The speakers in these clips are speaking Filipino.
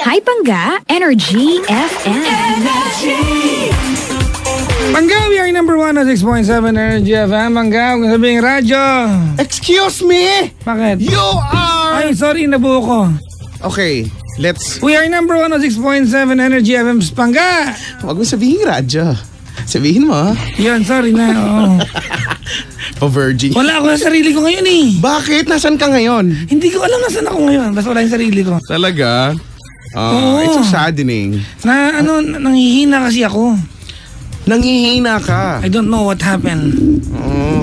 Hi, Pangga. Energy FM. Pangga, we are number 1 at 6.7 Energy FM. Pangga, huwag sabing radyo. Excuse me! Bakit? You are... Ay, sorry, nabuo ko. Okay, let's... We are number 1 at 6.7 Energy FM. Pangga! Huwag mo sabihin radyo. Sabihin mo. Yun, sorry na. Oh. Pa-virgin. Wala ako sa sarili ko ngayon eh. Bakit? Nasaan ka ngayon? Hindi ko alam nasaan ako ngayon. Basta wala yung sarili ko. Talaga? Oo. It's so saddening. Nanghihina kasi ako. Nangihina ka. I don't know what happened.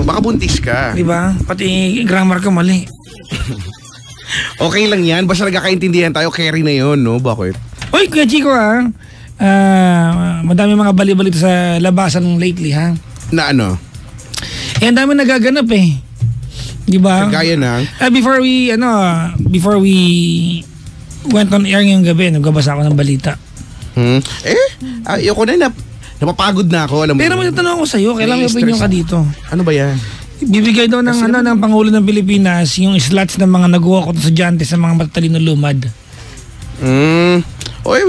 Baka buntis ka. Diba? Pati grammar ko mali. Okay lang yan. Basta nagkakaintindihan tayo, carry na yun, no? Bakit? Uy, Kuya Chico madami mga bali-balito sa labasan lately, ha? Na ano? Eh, ang dami nagaganap eh. Diba? Kagaya ng... Before we went on air ngayong gabi, nagbabasa ako ng balita. Ayoko na. Napapagod na ako, alam mo. Pero may tatanong ako sa'yo, kailan may opinion ka dito? Ano ba yan? Bibigay daw ng, ng Pangulo ng Pilipinas yung slots ng mga nag-walk-out na estudyante sa mga matatalino lumad.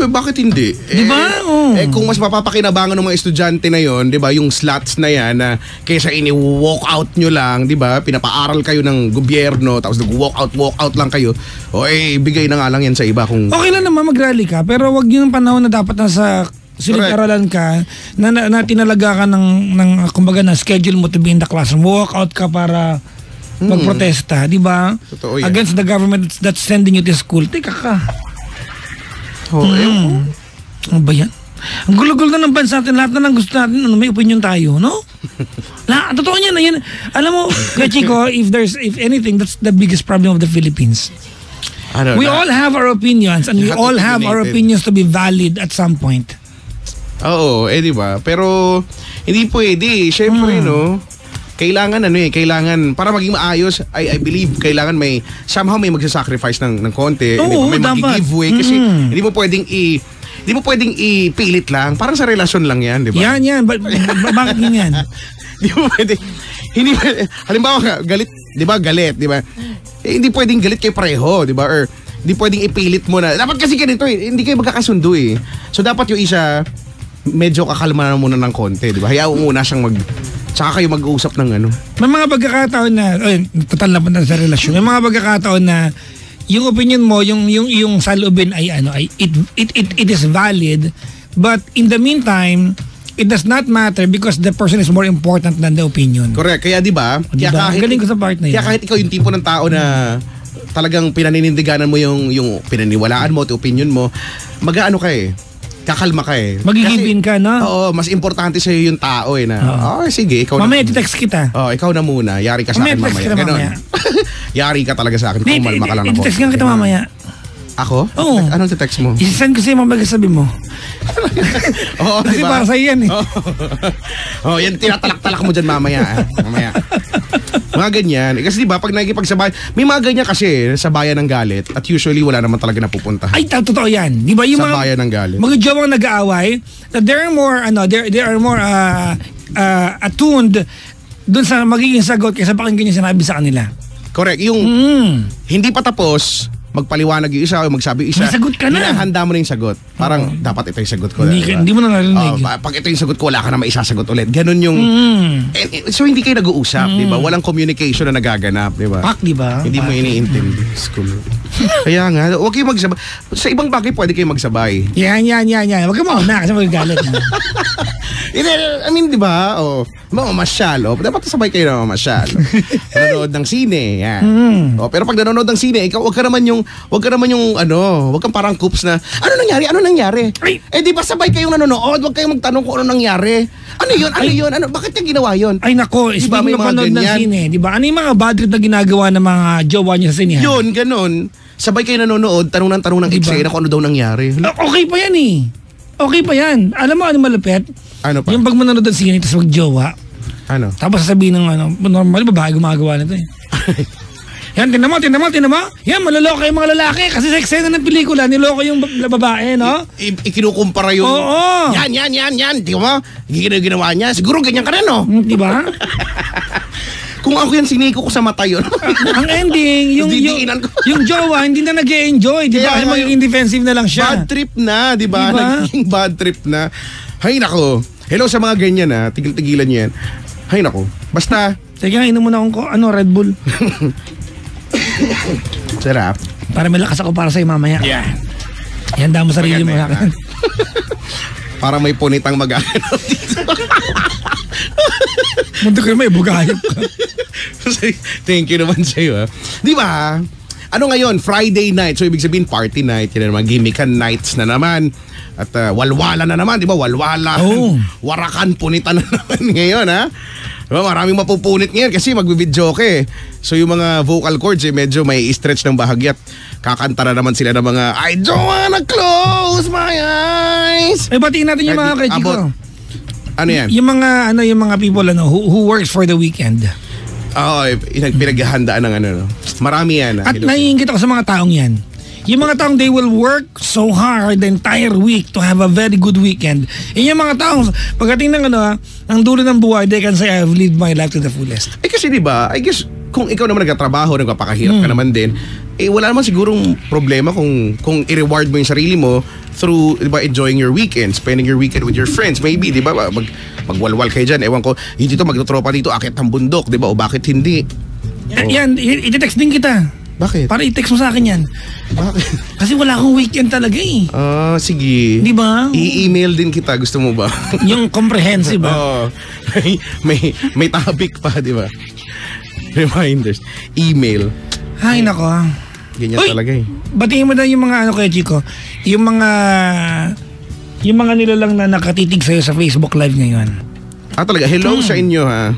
Bakit hindi? Diba? Kung mas mapapakinabangan ng mga estudyante na yon, diba, yung slots na yan, na kaysa ini-walk out nyo lang, diba, pinapaaral kayo ng gobyerno, tapos nag-walk out lang kayo, bigay na nga lang yan sa iba kung... Okay lang naman mag-rally ka, pero wag yung panahon na dapat nasa silid-aralan ka, na tinalaga ka ng kumbaga na schedule mo to be in the classroom, walk out ka para magprotesta, diba? Totoo yan. Against the government that's sending you to school, teka ka. Ano ba yan? Ang gulo-gulo na ng bansa natin, lahat na lang gusto natin, may opinion tayo, no? Totoo yan, yan. Alam mo, Kuya Chico, if anything, that's the biggest problem of the Philippines. We all have our opinions and we all have our opinions to be valid at some point. Oo, diba? Pero, hindi pwede. Siyempre, no? Kailangan para maging maayos, I believe kailangan somehow may magsasacrifice ng konti, may mag-giveaway kasi hindi mo pwedeng ipilit lang, parang sa relasyon lang yan, di ba? Yan, bakit yan? Hindi halimbawa galit, di ba, di ba? Hindi pwedeng galit kayo pareho, di ba? Or hindi pwedeng ipilit mo na, dapat kasi ganito hindi kayo magkakasundo eh. So dapat yung isa, medyo kakalma na muna ng konti, di ba? Hayaan mo muna siyang tsaka kayo mag-uusap ng ano. May mga pagkakataon na, total na punta sa relasyon, may mga pagkakataon na yung opinion mo, yung saloobin ay it is valid, but in the meantime, it does not matter because the person is more important than the opinion. Correct. Kaya di ba? Galing ko sa part na yun. Kaya kahit ikaw yung tipo ng tao na talagang pinaninindiganan mo yung pinaniwalaan mo, yung opinion mo, mag-aano ka kakalma ka Magigibin ka, no? Oo, mas importante sa'yo yung tao na, sige, ikaw mamaya na. Mamaya text kita. Ikaw na muna. Yari ka sa akin mamaya. Ganon. Yari ka talaga sa akin. Kumalma ka lang ako. I-text kita mamaya. Ako? Oo. Anong text mo? I-send ko sa'yo mamaya sabi mo. Oo, kasi diba? para sa'yo yan yan tinatalak-talak mo dyan mamaya. Mamaya. Mga ganyan. Kasi diba, pag nakikipagsabay, may mga ganyan kasi sa bayan ng galit at usually wala naman talaga napupunta. Ay, totoo yan. Diba yung sa bayan ng galit. Mga jowang nag-aaway, they are more attuned dun sa magiging sagot kaysa pakinggan yung sinabi sa kanila. Correct. Yung hindi pa tapos, magpaliwanag yung isa o magsabi yung isa. May sagot ka na. Hinahanda mo na yung sagot. Parang dapat ito yung sagot ko. Hindi mo na narinig. Pag ito yung sagot ko, wala ka na maisasagot ulit. Ganon yung... So hindi kayo nag-uusap, di ba? Walang communication na nagaganap, di ba? Pak, di ba? Hindi mo iniintindi. School. Kaya nga, huwag kayo magsabay. Sa ibang bagay, pwede kayo magsabay. Yan. Huwag ka mauna kasi magagalit. I mean, di ba? Mamasyal. Dapat sabay kayo na mamasyal. Nanonood ng sine. Yan. Pero pag nanonood ng sine, ikaw, wag kang parang coops na, ano nangyari? Di ba sabay kayong nanonood? Wag kayong magtanong kung ano nangyari. Ano yun? Bakit niya ginawa yun? Ay nako, diba, speaking of panood ng sine, di ba? Ano yung mga bad trip na ginagawa ng mga jowa niya sa sine? Yun, ganun. Sabay kayo nanonood, tanong ng eksena kung ano daw nangyari. Okay pa yan eh. Okay pa yan. Alam mo ano malupit? Ano pa? Yung pag manonood ng sine, tapos mag-jowa. Ano? Tapos sasabihin ng normal, babae gumagawa nito eh. Yan, tinan mo. Yan, maloloko yung mga lalaki. Kasi sa eksena ng pelikula, niloko yung babae, no? Ikinukumpara yung... Oo. Yan. Di ba? Ginawa niya. Siguro ganyan ka na, no? Di ba? Kung ako yan, siniko ko sa mata yun. Ang ending, Didiinan ko. yung jowa, hindi na nag-e-enjoy. Di ba? Kaya Magiging defensive na lang siya. Bad trip na, di ba? Diba? Naging bad trip na. Hay nako. Hello sa mga ganyan ha. Tigil-tigilan nyo yan. Hay nako. Basta. Sige nga, inom muna akong Red Bull. Sarap. Para may lakas ako para sa'yo mamaya. Yeah. Ihanda mo sarili mo sa akin. Para may punitang mag-aano dito. Munti ko naman, bugayop ka. Thank you naman sa'yo. Di ba? Ano ngayon? Friday night. So, ibig sabihin, party night. Yan na naman, gimmickan nights na naman. At walwala na naman, di ba? Walwala. Oh. Warakan, punitan na naman ngayon, ha? Diba? Maraming mapupunit ngayon kasi magbibidyo ka eh. So, yung mga vocal cords medyo may stretch ng bahagyat. Kakanta na naman sila ng mga I don't wanna close my eyes. Batiin natin yung mga kachiko. Ano yan? Yung mga people who works for the weekend. Oo, pinaghahandaan ng no. Marami yan. At naiingit ako sa mga taong yan. Yung mga taong they will work so hard the entire week to have a very good weekend. Yung mga taong pagdating ng ang dulo ng buhay, they can say I've lived my life to the fullest. Kasi di ba, I guess kung ikaw naman nagtatrabaho, nagpapakahirap ka naman din, wala naman sigurong problema kung i-reward mo yung sarili mo through, di ba, enjoying your weekend, spending your weekend with your friends. Maybe, di ba, magwalwal kayo dyan. Ewan ko, yung dito magtutropa dito, akit ang bundok, di ba, o bakit hindi? Yan, iti-text din kita. Bakit? Para i-text mo sa akin yan. Bakit? Kasi wala akong weekend talaga eh. Sige. Di ba? I-email din kita, gusto mo ba? Yung comprehensive ba? Oo. May topic pa, di ba? Reminders. Email. Ay, nako. Ganyan Uy, talaga eh. Batiin mo na yung mga kaya Chico. Yung mga nilalang na nakatitig sa'yo sa Facebook Live ngayon. Talaga. Hello sa inyo ha.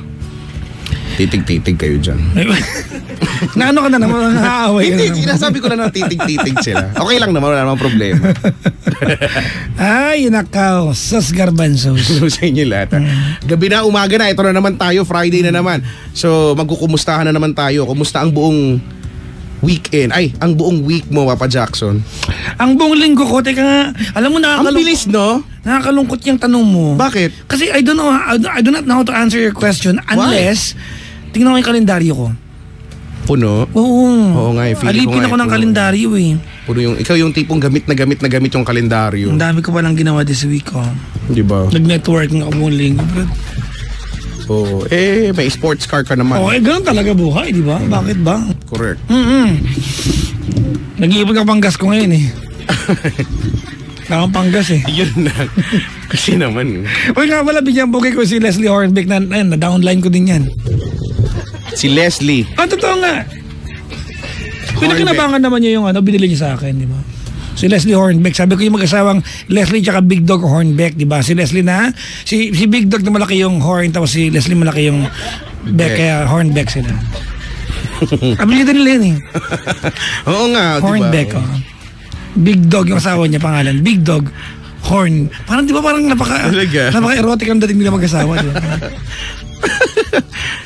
Titig-titig kayo dyan. Na ka na naman, naaaway ka na naman. Sinasabi ko na titig-titig sila. Okay lang naman, wala namang problema. Ay, nakaw. Sus garbanzos. Hello sa inyo lahat. Gabi na, umaga na. Ito na naman tayo. Friday na naman. So, magkukumustahan na naman tayo. Kumusta ang buong weekend? Ang buong week mo, Papa Jackson. Ang buong linggo ko, teka nga, alam mo Ang bilis, no? Nakakalungkot yung tanong mo. Bakit? Kasi I do not know how to answer your question unless, tingnan ko yung kalendaryo ko. Puno? Oo nga, alipin ako ng kalendaryo eh. Puno ikaw yung tipong gamit na gamit yung kalendaryo. Ang dami ko palang ginawa this week Di ba? Nag-networking ako buong linggo. Oo. May sports car ka naman. Ganun talaga buhay, di ba? Bakit ba? Correct. Nag-iipon ako pang gas ko ngayon eh. Nakang pang gas eh. Yun na. Kasi naman. Uy nga pala, bigyan po ko si Leslie Hornbeck na downline ko din yan. Si Leslie. Totoo nga. Pinakinabangan naman niya yung binili niya sa akin, di ba? Si Leslie Hornbeck. Sabi ko yung mag-asawang Leslie tsaka Big Dog Hornbeck, di ba? Si Leslie si Big Dog na malaki yung horn, tapos si Leslie malaki yung Beck, kaya Hornbeck sila. Abilido nila yun eh. Oo nga, Hornbeck, diba? Big Dog yung asawa niya, pangalan. Big Dog Horn. Parang di ba parang napaka-erotic ang dating nila mag-asawa. Diba?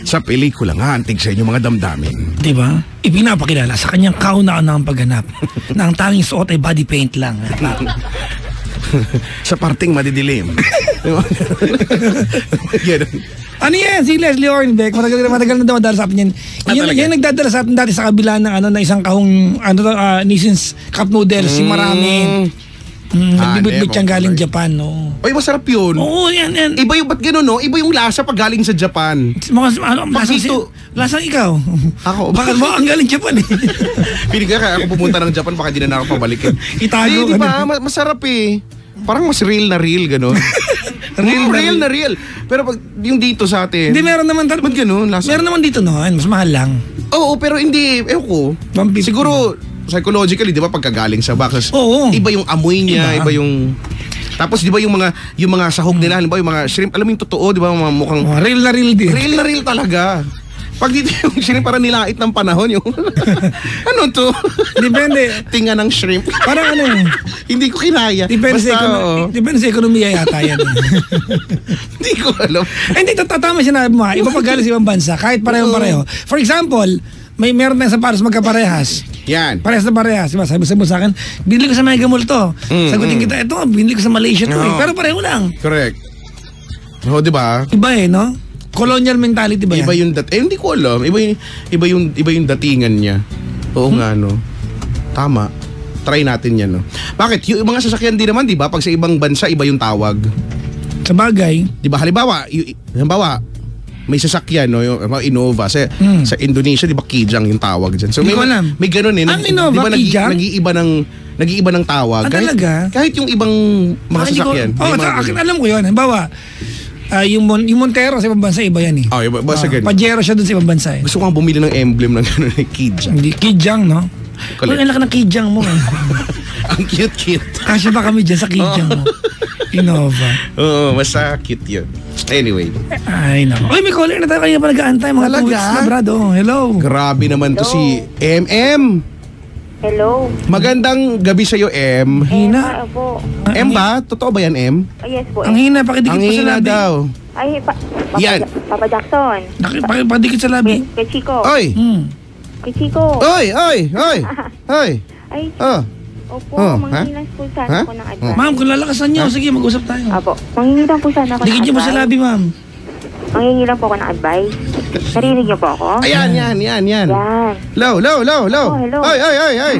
Sa pelikula nga, antig sa inyo mga damdamin. Di ba? Ipinapakilala sa kanyang kauna-unahang pagganap na ang tanging suot ay body paint lang. Sa parting madidilim. Ano yan? Si Leslie Hornbeck. Matagal na daw madala sa atin yan. Yan nagdadala sa atin dati sa kabila ng isang kahong Nissin's Cup Noodles. Yung marami. Nagbibit-bit siyang galing Japan, no? Ay, masarap yun. Oo, yan. Iba yung, ba't gano'n, no? Iba yung lasa pag galing sa Japan. Lasang ikaw. Ako. Bakit mo ang galing Japan eh? Piling ka, ako pumunta ng Japan, baka di na ako pabalikin. Itago. Di ba? Masarap eh. Parang mas real na real, gano'n. real na real. Pero pag yung dito sa atin. Hindi, meron naman ba't gano'n? Lasa? Meron naman dito noon. Mas mahal lang. Oo, pero hindi. Ko. Siguro, psychologically, di ba, pagkagaling sa box, iba yung amoy niya, iba yung... Tapos, di ba, yung mga sahog nila, halimbawa, yung mga shrimp, alam mo yung totoo, di ba, mga mukhang... real na real din. Real na real talaga. Pag dito yung shrimp, parang nilait ng panahon, yung... ano to? Depende. Tinga ng shrimp. Parang ano eh. Hindi ko kinaya. Depende sa ekonomiya yata yan. Hindi ko alam. Hindi, tatama sinabi mo ha. Iba pag galing sa ibang bansa, kahit pareho-pareho. For example, meron na sa pares magkaparehas. Yan. Parehas na parehas. Diba? Sabi mo sa akin, binili ko sa Mega Mall to. Sagutin kita, ito, binili ko sa Malaysia to. Pero pareho lang. Correct. Oo, di ba? Iba eh, no? Colonial mentality ba yan? Iba yung hindi ko alam. Iba yung datingan niya. Oo nga, no. Tama. Try natin yan, no. Bakit? Yung mga sasakyan din naman, di ba? Pag sa ibang bansa, iba yung tawag. Sa bagay. Di ba? Halimbawa, may sasakyan, no, yung Innova. Sa Indonesia, di ba, Kijang yung tawag dyan. So, Hindi ko alam. may ganun eh. Ang Innova, di ba, Kijang? nag-iiba ng tawag. Talaga? Kahit yung ibang mga sasakyan. Alam ko yun. Halimbawa, yung Montero sa ibang bansa, iba yan eh. Oh, iba sa ganun. Pajero siya dun sa ibang bansa eh. Gusto kong bumili ng emblem ng gano'n, Kijang. Hindi, Kijang, no? Kung ang laki ng Kijang mo. Ang cute. Kasya ba kami dyan sa Kijang mo? Innova. Oo, basta cute yun. Anyway. Ay, nako. Uy, may caller na tayo. Kanina pa nag-aantay. Mga 2 weeks na, brad. Oh, hello. Grabe naman to si MM. Hello. Magandang gabi sa'yo, M. Hina. Po. M ba? Totoo ba yan, M? Yes po. Ang hina, pakidikit Ang pa sa hina labi. daw. Ay, Yan. Papa Jackson. Pakidikit sa labi. Kay Chico. Oy! Kay Chico. Oy! Ay, Oh. opo, Oh, manghingi lang po sana ako ng advice. Ma'am, kung lalakasan niyo, sige, mag-usap tayo. Apo, manghingi lang po sana ako ng Dikit niyo pa sa advice. labi, ma'am. Manghingi lang po ako ng advice. Narinig niyo po ako? Ayan. Yan. Low. Oh, hello. Ay.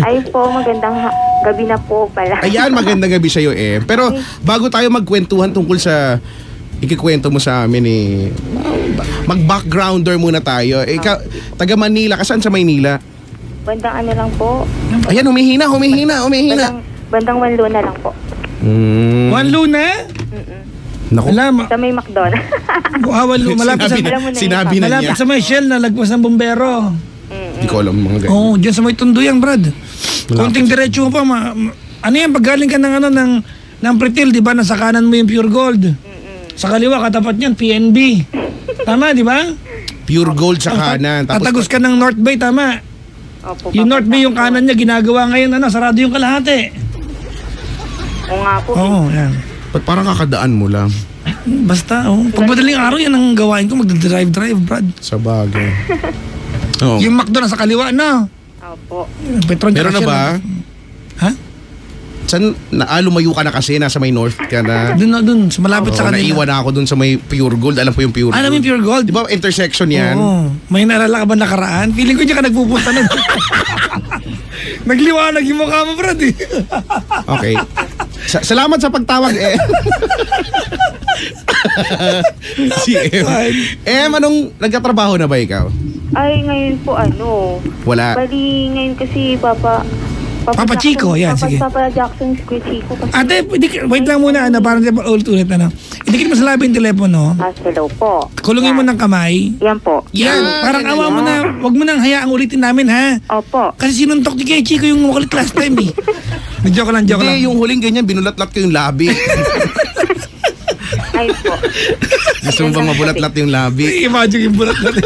Ay po, magandang gabi na po pala. Ayan, magandang gabi sa'yo, M. Pero bago tayo magkwentuhan tungkol sa ikikwento mo sa amin mag-backgrounder muna tayo. Ikaw, taga Manila, kasan sa Maynila? Bandang ano lang po. Ayan, humihina. Bandang Wanlo na lang po. Juan Luna? Naku. Wala, Sa may McDonald's. Juan Luna, malapit sa... Sinabi na Malapit niya. sa may Shell na lagpas ng bombero. Hindi ko alam mga ganyan. Oo, dyan sa may Tunduyan, brad. Konting diretso mo pa. Ano yan, pag galing ka ng Pretil, di ba? Nasa kanan mo yung Pure Gold. Sa kaliwa, katapat niyan, PNB. Tama, di ba? Pure gold sa kanan. Tatagos ka ng North Bay, tama. Opo, Yung Papa North Bay, yung Jackson. kanan niya, ginagawa ngayon, sarado yung kalahati. Oo nga po. Oo, yan. Ba't parang kakadaan mo lang? Basta, pag madaling araw, yan ang gawain ko, magdadrive, brad. Sa bagay. Oh. Yung McDo nasa kaliwa na. Opo. Petron Meron na ba? Ha? Saan lumayo ka na kasi? Nasa may north ka na. Doon, sa malapit sa kanila. Naiwan na ako dun sa may pure gold. Alam ko yung pure Alam mo yung gold. Pure Gold? Di ba intersection yan? Oo. May naalala ka ba nakaraan? Feeling ko dyan ka nagpupunta nun. Nagliwanag yung mukha mo, brad eh. Okay. Salamat sa pagtawag, eh. Si M. Anong nagkatrabaho na ba ikaw? Ay, ngayon po Wala. Bali, ngayon kasi Papa Papa Chico, yan, sige. Papa Jackson, Kuya Chico. Kasi, Ate, wait lang muna, parang ulit. Idikit mo sa labi yung telepono. hello po. Kulungin mo ng kamay. Yan po. Yan, parang awa mo na. Wag mo nang hayaang ulitin namin, ha? Opo. Kasi sinuntok ni Kuya Chico yung makulit last time, eh. Joke lang. Hindi, yung huling ganyan, binulat-lat ko yung labi. Ay po. Gusto mo bang mabulat-lat yung labi? Imagine yung bulat natin.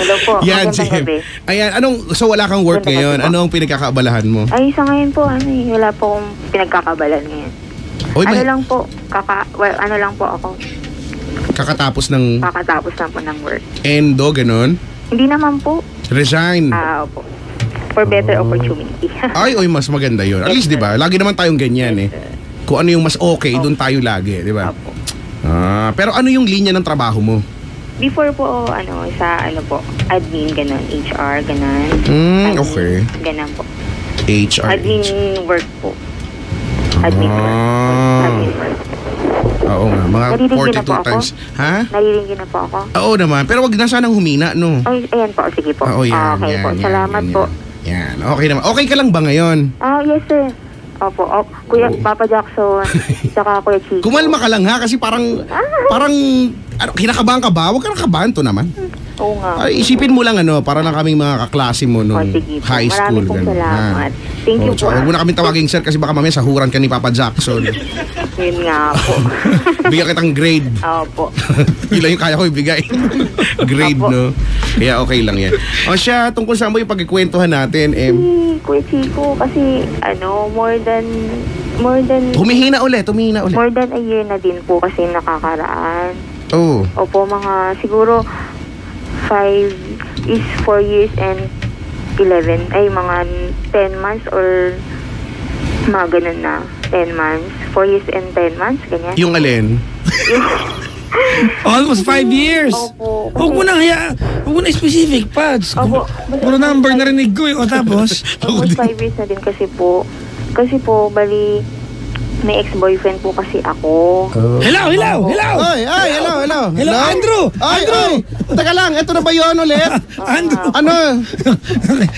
Hello po. Yan, Magandang si gabi. Ayan, so wala kang work ngayon? Ano ang pinagkakaabalahan mo? Ay, sa ngayon po, wala po akong pinagkakabalan ngayon. Oy, Lang po, ano lang po ako, kakatapos ng kakatapos lang po ng work. endo, ganun? Hindi naman po. Resign. Opo. For better opportunity. Ay, mas maganda yun. At least, di ba? Lagi naman tayong ganyan, eh. Kung ano yung mas okay, doon tayo lagi, di ba? Opo. Pero ano yung linya ng trabaho mo? Before po, sa admin, ganun, HR, ganun. Admin, Okay. Ganun po. HR. Admin work po. Admin work. Admin work. Oo nga, mga Narinig niyo na po 42 ako? times. Ha? Naririnig na po ako. Oo naman, pero wag na sanang humina, no? Ay, ayan po, sige po. Oo, yan, Okay yan, po, yan, salamat yan, po. Yan, okay naman. Okay ka lang ba ngayon? Yes sir. Opo, Kuya Papa Jackson, saka Kuya Chico. Kumalma ka lang ha, kasi parang, kinakabahan ka ba? Huwag ka nakabahan to naman. Oo nga. Ay, isipin mo lang para lang kaming mga kaklase mo nung Sige po. high school. Maraming pong ganun, salamat. ha? Thank you So, po. huwag mo na kaming tawaging sir kasi baka mamaya sahuran ka ni Papa Jackson. Yun nga po. Bigyan kitang grade. Opo. Yun lang yung kaya ko ibigay. Grade, Apo. no? Kaya okay lang yan. O siya, tungkol saan mo yung pagkikwentuhan natin, Kuya Chico, kasi more than humihina ulit. more than a year na din po kasi nakakaraan. Oo. Opo, mga siguro 4 years and 11, mga 10 months or mga ganun na, 10 months, 4 years and 10 months, ganyan. Yung alin? Almost 5 years. Opo. Huwag mo na specific, Pads. Opo. Puro number narinig ko eh. O tapos? Almost 5 years na din kasi po. Kasi po, bali, may ex-boyfriend po kasi ako. Hello. Ay, hello. Hello, Andrew! Ay, teka lang, ito na ba yun ulit? Andrew! Ano?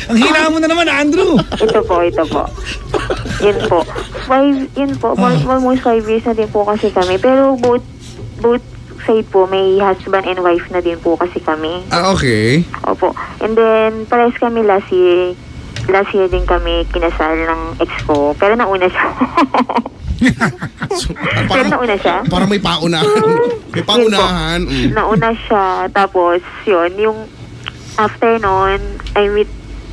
Ang hina mo na naman, Andrew! Ito po. Yun po. Almost 5 years na din po kasi kami. Pero both side po, may husband and wife na din po kasi kami. Okay. Opo. And then, pares kami last year din kami kinasal ng ex ko. Pero nauna siya. Pero nauna siya. Parang may paunahan. May paunahan. Nauna siya. Tapos, yun, yung after nun,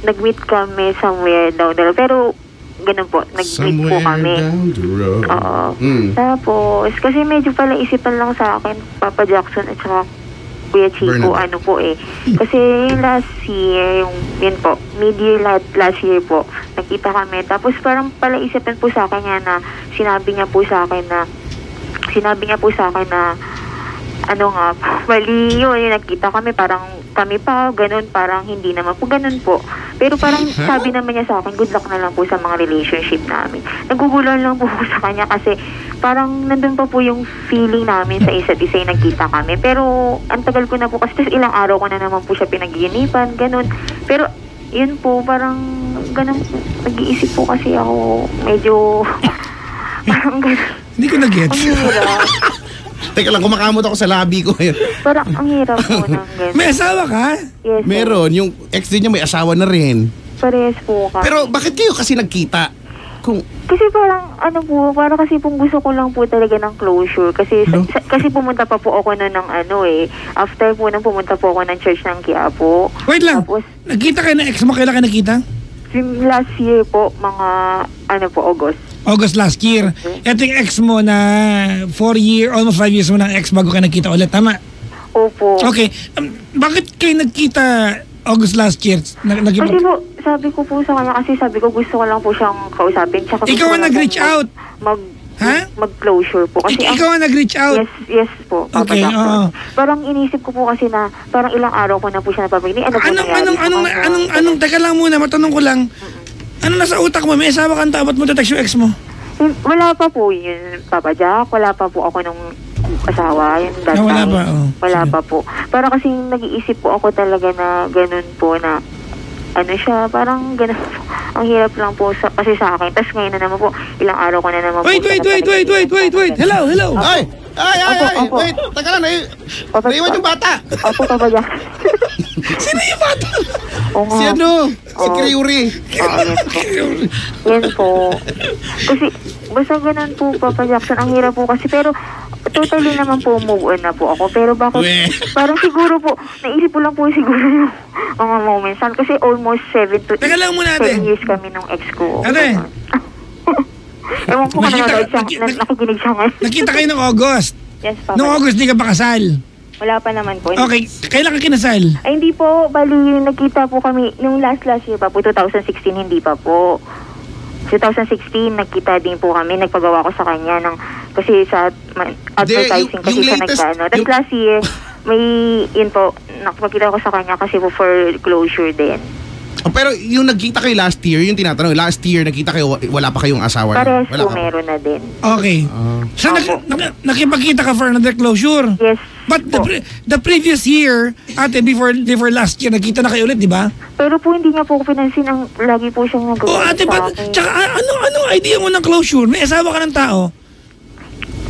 nag-meet kami somewhere down the road. Pero, ganun po, nag-meet po kami. Down the road. Oo. Tapos, kasi medyo pala isipan lang sa akin, Papa Jackson at saka Kuya Chico, Bernadette. ano po eh. Kasi yung last year, yun po, mid-year last year po, nakita kami. Tapos parang pala isipan po sa akin niya na, sinabi niya po sa akin na, ano nga, mali yun, nakita kami, parang kami pa, ganun, parang hindi naman po, ganun po. Pero parang sabi naman niya sa akin, good luck na lang po sa mga relationship namin. Nagugulan lang po sa kanya kasi parang nandun pa po yung feeling namin sa isa't isa yung nagkita kami. Pero ang tagal ko na po kasi ilang araw ko na naman po siya pinag-iinipan, ganun. Pero yun po, parang ganun, nag-iisip po kasi ako, medyo parang ganun. Hindi ko na-gets. Ang hirap. Teka lang, kumakamot ako sa labi ko. Parang ang hirap po ng ganun. May asawa ka? Yes, sir. Meron, yung ex din niya may asawa na rin. Parehas po kami. Pero bakit kayo kasi nagkita? Kasi parang ano po, parang kasi pong gusto ko lang po talaga ng closure. Kasi kasi pumunta pa po ako noon ng ano eh. After po nang pumunta po ako ng church ng Quiapo. Wait lang. Tapos, Nagkita kayo ng ex mo? Kailan kayo nakita? last year po, mga ano po, August last year. Ito yung ex mo na 4 year, almost 5 years mo ng ex bago kayo nagkita ulit. Tama? Opo. Okay. Bakit kayo nagkita August last year? Kasi po, sabi ko po sa kanya, kasi sabi ko gusto ko lang po siyang kausapin. Tsaka Ikaw ang nag-reach out? Mag-closure po. Kasi Ikaw ang nag-reach out? Yes po. Papa Okay, Jackson. Parang inisip ko po kasi na, parang ilang araw ko na po siya napapagini. Teka lang muna, matanong ko lang. Ano nasa utak mo? May asawa kang tapat mo text yung ex mo? Wala pa po yun, Papa Jack. Wala pa po ako nung asawa. Yun, wala pa? Wala pa po. Para kasi nag-iisip po ako talaga na ganun po na ano siya, parang ganun po. Ang hirap lang po kasi sa akin. Tapos ngayon na naman po, ilang araw ko na naman Wait. Hello. Ay! Opo. Wait, taga lang. Naiwan yung bata. Opo, Papa Jack. Sino yung bata? Si ano? Si Kriuri. Yan po. Kasi, basta ganun po, Papa Jackson. Ang hirap po kasi, pero totally naman po move on na po ako. Pero bakit, parang siguro po, naisip ko lang po siguro yung mga moments. Kasi almost 7 years kami nung ex ko. Ate. Ewan ko kung nakikinig siya ngayon. Nakita kayo ng August. Yes, Papa. Noong August, di ka pa kasal. Wala pa naman po. Okay, kailan ka kinasal? Ay, hindi po. Bali, nagkita po kami nung last year pa po, 2016, hindi pa po. 2016, nagkita din po kami. Nagpagawa ko sa kanya ng, kasi sa advertising kasi siya nagkano. Tapos last year, may, yun po, nakapagkita ko sa kanya kasi po for closure din. Pero yung nagkita kayo last year, yung tinatanong, last year nagkita kayo, wala pa kayong asawa? Parehas wala po, meron na din. Okay. So, nakipagkita ka for another closure? Yes. But the previous year, ate, before last year, nagkita na kayo ulit, di ba? Pero po, hindi niya po pinansin ang lagi po siyang nagagawa ate, sa akin. tsaka anong idea mo ng closure? May asawa ka ng tao?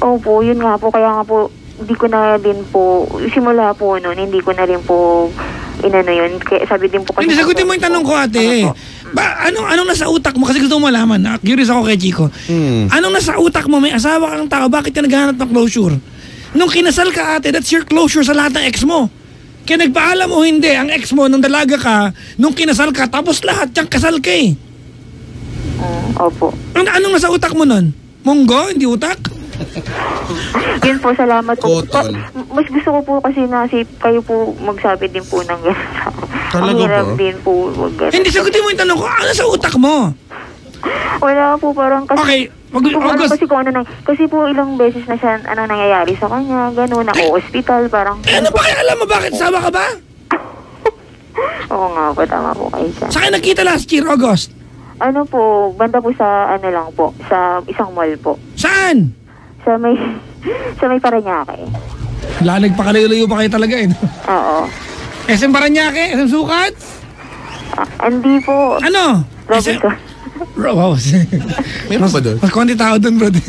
Opo, yun nga po. Kaya nga po, hindi ko na din po, simula po noon, hindi ko na rin po inano yun. Kaya sabi din po kasi... Hindi, sagutin mo yung tanong ko, ate. Anong nasa utak mo? Kasi gusto mo malaman. Curious ako kay Chico. Anong nasa utak mo? May asawa kang tao. Bakit ka naghahanap ng closure? Nung kinasal ka, ate, that's your closure sa lahat ng ex mo. Kaya nagpaalam mo hindi. Ang ex mo, nung dalaga ka, nung kinasal ka, tapos lahat yung kasal ka eh. Opo. Anong nasa utak mo nun? Munggo? Hindi utak? Yun po, salamat po. Cotton. Mas gusto ko po kasi na kayo po magsabi din po ng gano'n. Ang hirap din po. Hindi, sagutin mo yung tanong ko. Ano sa utak mo? Wala po, parang kasi... Okay, August. Kasi kung kasi po ilang beses na siya, nangyayari sa kanya, gano'n, ako-hospital, parang... Ano ba kaya alam mo? Bakit? Sama ka ba? Oo nga po, tama po kayo dyan. Saan kayo nagkita last year, August? Ano po, banda po sa, lang po, sa isang mall po. Saan? Sa may Paranaque. Wala, nagpakalayo-layo pa kayo talaga eh. Oo. SM Paranaque? SM Sukat? Hindi po. Ano? Robinson. Wow. Meron ba doon? Mas konti tao doon, bro. Hindi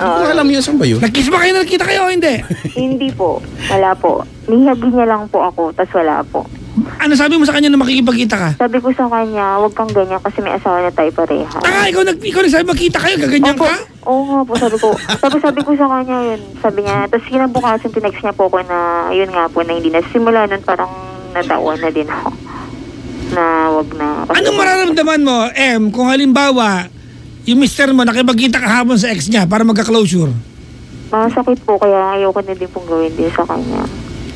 ko alam yun, saan ba yun? Nag-kiss ba kayo? Nakita kayo o hindi? Hindi po. Wala po. Nihagi niya lang po ako, tas wala po. Ano sabi mo sa kanya na makikipagkita ka? Sabi ko sa kanya, huwag kang ganyan kasi may asawa na tayo pareha. Tanga, ikaw nagsabi magkita kayo, gaganyan Opo. ka? Oo nga po, sabi ko sa kanya yun. Sabi niya, tapos kinabukasan tinext niya po ako na, yun nga po, na hindi na. Simula nun parang natawa na din ako. Na wag na. Anong mararamdaman mo, kung halimbawa, yung mister mo nakipagkita kahapon sa ex niya para magka-closure? Masakit po, kaya ayoko na din pong gawin din sa kanya.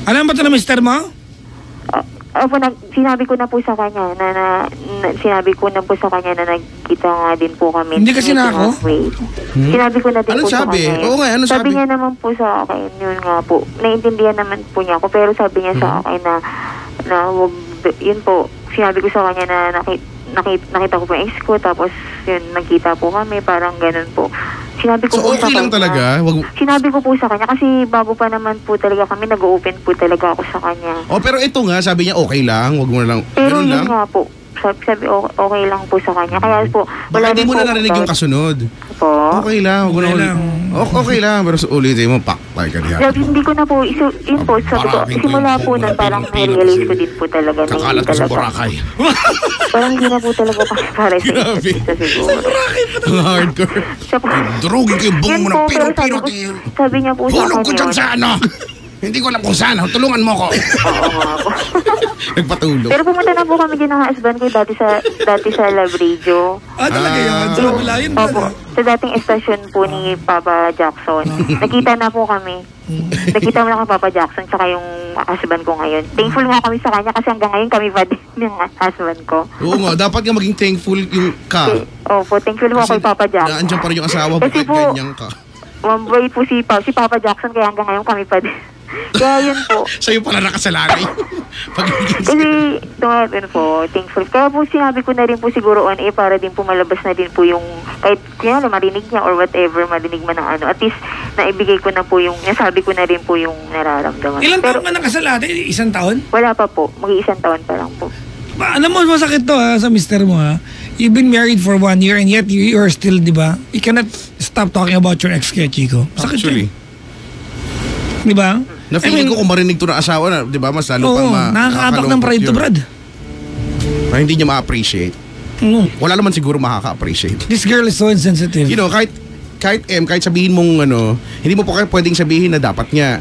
Alam ba ito na mister mo? Sinabi ko na po sa kanya na nagkita nga din po kami. Hindi kasi na ako? Sinabi ko na din Anong po sabi? sa kanya. Oo nga, anong sabi sabi? niya naman po sa akin, yun nga po. Naiintindihan naman po niya ako, pero sabi niya sa akin na wag, yun po, sinabi ko sa kanya na nakita ko po yung ex ko, tapos yun, nagkita po kami, parang ganun po. Sinabi ko So, po okay sa lang kanya, talaga? Sinabi ko po sa kanya, kasi bago pa naman po talaga kami, nag-open po talaga ako sa kanya. Oh, pero ito nga, sabi niya okay lang, wag mo na lang. Pero Ganun yun lang. nga po, sabi okay lang po sa kanya. Kaya po, Baka hindi din mo po na narinig yung kasunod. po. Okay lang, wag mo Okay na lang. Okay lang, pero sa ulitin mo, pakpay ka diyan. Sabi, hindi ko na po, yun po, sabi ko, Maraming simula po kwento, nun, parang Pilipino na-realize kasi ko din po talaga na Kakalat hindi ka sa talaga. Boracay. Parang hindi na po talaga kasi para sa Grabe. isa siguro. Ang hardcore. Siya po, Durugin ko yung bong yun mo po, ng pero piro-piro. sabi niya po sa Hulog akin ko dyan yun. sa ano. Hindi ko alam kung saan. Tulungan mo ko. Oo nga po. Nagpatulog. Pero pumunta na po kami din ng husband ko dati sa Love Radio. Talaga yun? So, wala yun. Opo. Sa dating estasyon po ni Papa Jackson. Nakita na po kami. Nakita mo na kay Papa Jackson tsaka yung husband ko ngayon. Thankful nga kami sa kanya kasi hanggang ngayon kami pa din yung husband ko. Oo nga, dapat nga maging thankful yung ka. Opo, thankful po kay Papa Jackson. Naandyan pa rin yung asawa mo Kasi kahit po, ganyan ka. mabait po si Papa Jackson kaya hanggang ngayon kami pa din. Kaya yun po. Sa'yo pala nakasalalay. Kasi, yun po, thankful. Kaya po sinabi ko na rin po siguro on para din po malabas na din po yung, kahit kaya marinig niya or whatever, marinig man ng ano. At least, naibigay ko na po yung, nasabi ko na rin po yung nararamdaman. Ilang Pero, taon ka nakasal ate? Isang taon? wala pa po. Mag-iisang taon pa lang po. Alam mo, masakit to sa mister mo ha. You've been married for 1 year and yet you are still, di ba? You cannot stop talking about your ex kay Chico. Sakit Actually. Di ba? Na-feeling ko kung marinig to na asawa na, di ba, mas lalo pang nakakaabak ng pride to yun. Brad. Na hindi niya ma-appreciate. Wala naman siguro makaka-appreciate. This girl is so insensitive. You know, kahit kahit sabihin mong hindi mo po pwedeng sabihin na dapat niya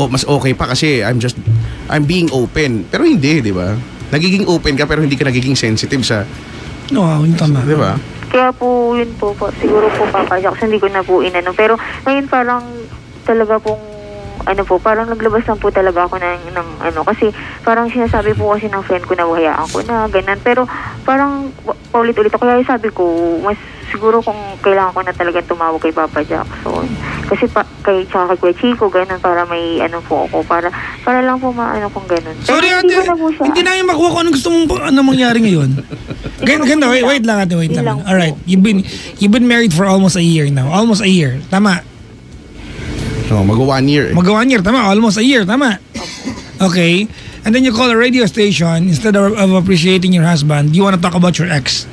mas okay pa kasi I'm being open. Pero hindi, di ba? Nagiging open ka pero hindi ka nagiging sensitive sa, No, yun tama. di ba? Kaya po, yun po, siguro po Papa Jackson, hindi ko na po inano. Pero ngayon parang talaga pong parang naglabas lang po talaga ako ng kasi parang sinasabi po kasi ng friend ko na hayaan ko na, ganun. Pero parang paulit-ulit ako. Kaya sabi ko, mas siguro kung kailangan ko na talaga tumawag kay Papa Jackson. Kasi kay Kuya Chico, ganun, para may po ako. Para lang po kung ganun. Pero Sorry hindi ate, ko na po siya. hindi namin makuha kung anong gusto mong mangyari ngayon. Ganda, wait lang ate, wait lang. Alright, you've been married for almost a year now. Almost a year, tama. No, mag-1 year. Mag-1 year, tama. Almost a year, tama. Okay. And then you call a radio station, instead of appreciating your husband, you want to talk about your ex.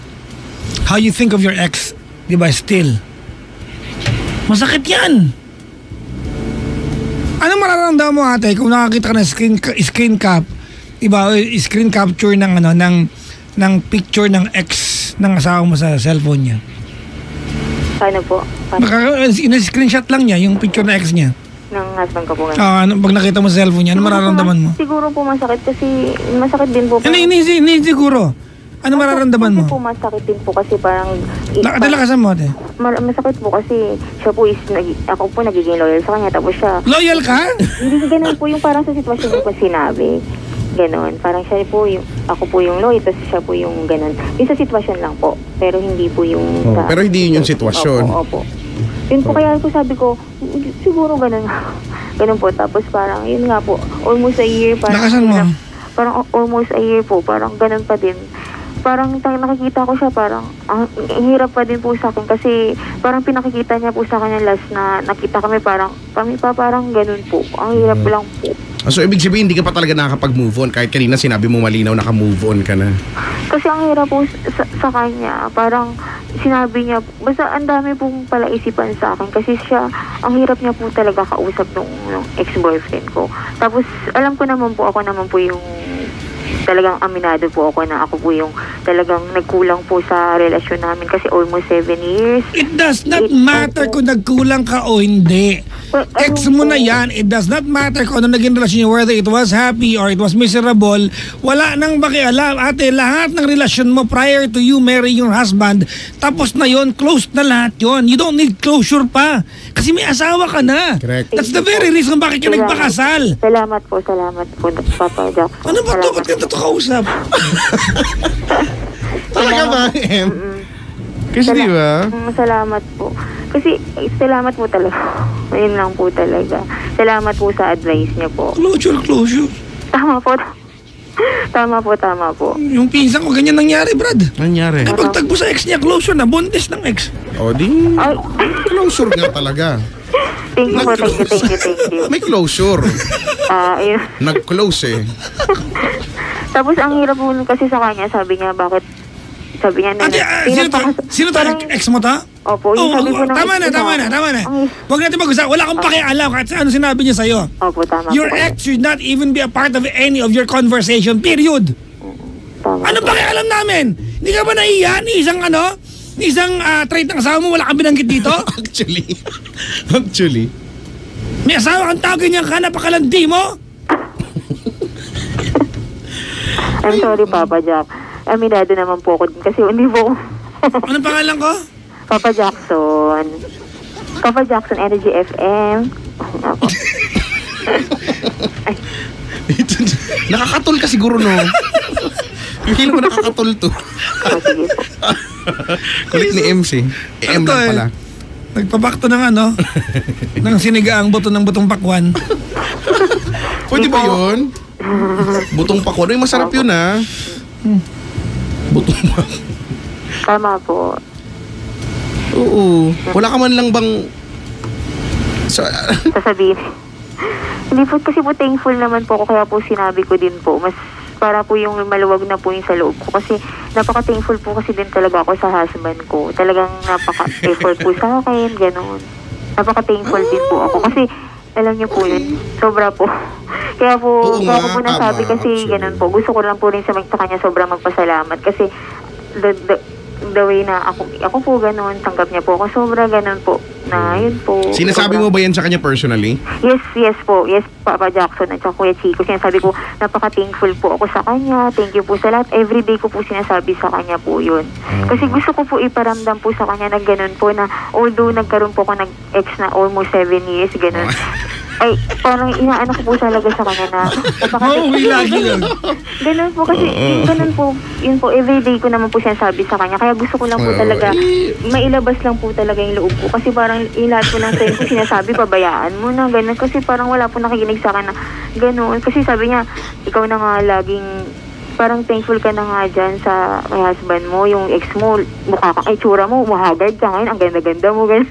How you think of your ex, di ba, still. Masakit yan. Anong mararamdaman mo ate kung nakakita ka ng screen cap, di ba, screen capture ng picture ng ex ng asawa mo sa cellphone niya? Paano po? Screenshot lang niya yung picture na ex niya. Ng husband ko po. Pag nakita mo sa cellphone niya, ano mararamdaman mo? Siguro po masakit kasi masakit din po. Hindi siguro. Ano mararamdaman mo? Kasi po masakit din po kasi parang... Lakasan mo ate. Masakit po kasi siya po ako po nagiging loyal sa kanya tapos siya... Loyal ka? Hindi ganun po yung parang sa sitwasyon ko sinabi. Ganon. Parang siya po yung, ako po yung loyal, tapos siya po yung ganon. Yung sa sitwasyon lang po. Pero hindi po yung sa... Pero hindi yun yung sitwasyon. Opo. Yun po, kaya po sabi ko, siguro ganon. Ganon po. Tapos parang, yun nga po, almost a year. Parang, Lakasan mo. Parang almost a year po, parang ganon pa din. Parang nakikita ko siya, parang ang hirap pa din po sa akin kasi parang pinakikita niya po sa akin yung last na nakita kami, parang kami pa parang ganon po. Ang hirap lang po. So, ibig sabihin, hindi ka pa talaga nakakapag-move on kahit kanina sinabi mo malinaw naka-move on ka na. Kasi ang hirap po sa kanya, parang sinabi niya, basta ang dami pong palaisipan sa akin kasi siya, ang hirap niya po talaga kausap nung ex-boyfriend ko. Tapos, alam ko naman po, ako naman po yung talagang aminado po ako na ako po yung talagang nagkulang po sa relasyon namin kasi almost 7 years. It does not matter kung nagkulang ka o hindi. Ex mo na yan, it does not matter kung ano naging relasyon niyo, whether it was happy or it was miserable. Wala nang makialam. Ate, lahat ng relasyon mo prior to you marrying your husband, tapos na yon, closed na lahat yon. You don't need closure pa. Kasi may asawa ka na. Correct. That's the very reason bakit ka nagpakasal. Salamat po, Papa Jack. Ano ba to? Ba't ka ito kausap? Talaga ba, Em? Kasi di ba? Salamat po. Kasi salamat po talaga. Ayun lang po talaga. Salamat po sa advice niyo po. Closure. Tama po. Tama po. Yung pinsan ko, ganyan nangyari, Brad. Nangyari. Kapag tagpo sa ex niya, closure na, buntis ng ex. O di, Ay. closure nga talaga. Thank you po, thank you. May closure. Ayun. Nag-close eh. Tapos ang hirap po kasi sa kanya, sabi niya, bakit? Sabi niya, Ate, sino to? Ex mo to? Opo, yung sabi po ng tama na. Huwag natin mag-usap. Wala akong pakialam kahit sa ano sinabi niya sa'yo. Opo, tama Your po. ex should not even be a part of any of your conversation, period. Tama Ano po. pakialam namin? Hindi ka ba nahiya ni isang trait ng asawa mo, wala kang binanggit dito? Actually. May asawa kang tao, ganyan ka, napakalandi mo? I'm sorry, Papa Jack. Aminado naman po ako din kasi hindi po. Anong pangalan ko? Papa Jackson. Papa Jackson, Energy FM. Ako. Nakakatol ka siguro, no? Hindi mo nakakatol to. Sige po. Kulit ni MC. M lang pala. Nagpabakto ng ng sinigaang buto ng butong pakwan. Pwede ba yun? Butong pakwan. Ay, masarap yun, ha? Butong pakwan. Tama po. Oo. Wala ka man lang bang... Sasabihin. Hindi po, kasi po thankful naman po ako, kaya po sinabi ko din po. Mas para po yung maluwag na po yung sa loob ko. Kasi napaka-thankful po kasi din talaga ako sa husband ko. Talagang napaka-effort po sa akin, gano'n. Napaka-thankful din po ako. Kasi alam niyo po yun, sobra po. Kaya po, kaya ko po nasabi kasi gano'n po. Gusto ko lang po rin sa kanya sobrang magpasalamat. Kasi the way na ako po gano'n, tanggap niya po ako. Sobra gano'n po. Na yun po. Sinasabi mo ba yan sa kanya personally? Yes po. Yes, Papa Jackson at saka Kuya Chico. Sinasabi ko, napaka-thankful po ako sa kanya. Thank you po sa lahat. Everyday ko po sinasabi sa kanya po yun. Kasi gusto ko po iparamdam po sa kanya na ganun po na although nagkaroon po ako nag-ex na almost 7 years, ganun. Ay, parang inaano ko po talaga sa kanya na Lagi lang. ganun po kasi, yun po, everyday ko naman po sinasabi sa kanya. Kaya gusto ko lang po talaga, mailabas lang po talaga yung loob ko. Kasi parang lahat po ng time ko sinasabi, pabayaan mo na, ganun. Kasi parang wala po nakikinig sa akin na ganun. Kasi sabi niya, ikaw na nga laging, parang thankful ka na nga dyan sa kay husband mo, yung ex mo, mukha kang itsura mo, mahagard ka ngayon, ang ganda-ganda mo, ganun.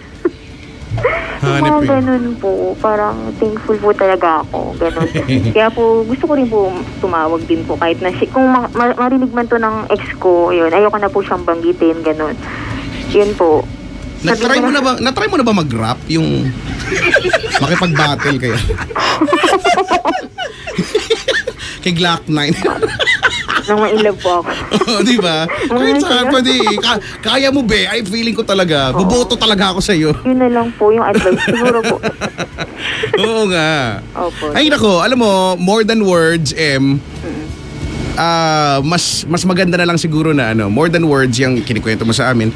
Mga ganun po, parang thankful po talaga ako, ganun. Kaya po, gusto ko rin po tumawag din po kahit na kung marinig man to ng ex ko, yun, ayoko na po siyang banggitin, ganun. Yun po. Natry mo na ba mag-rap? Yung makipag-battle kayo? Kay Glock 9. Nang ma-inlove po ako. Oo, di ba? Kahit saan pwede. Kaya mo, be. Ay, feeling ko talaga. Boboto talaga ako sa'yo. Yun na lang po yung advice. Siguro po. Oo nga. Opo. Ay, nako. Alam mo, more than words, mas maganda na lang siguro na more than words yung kinikwento mo sa amin.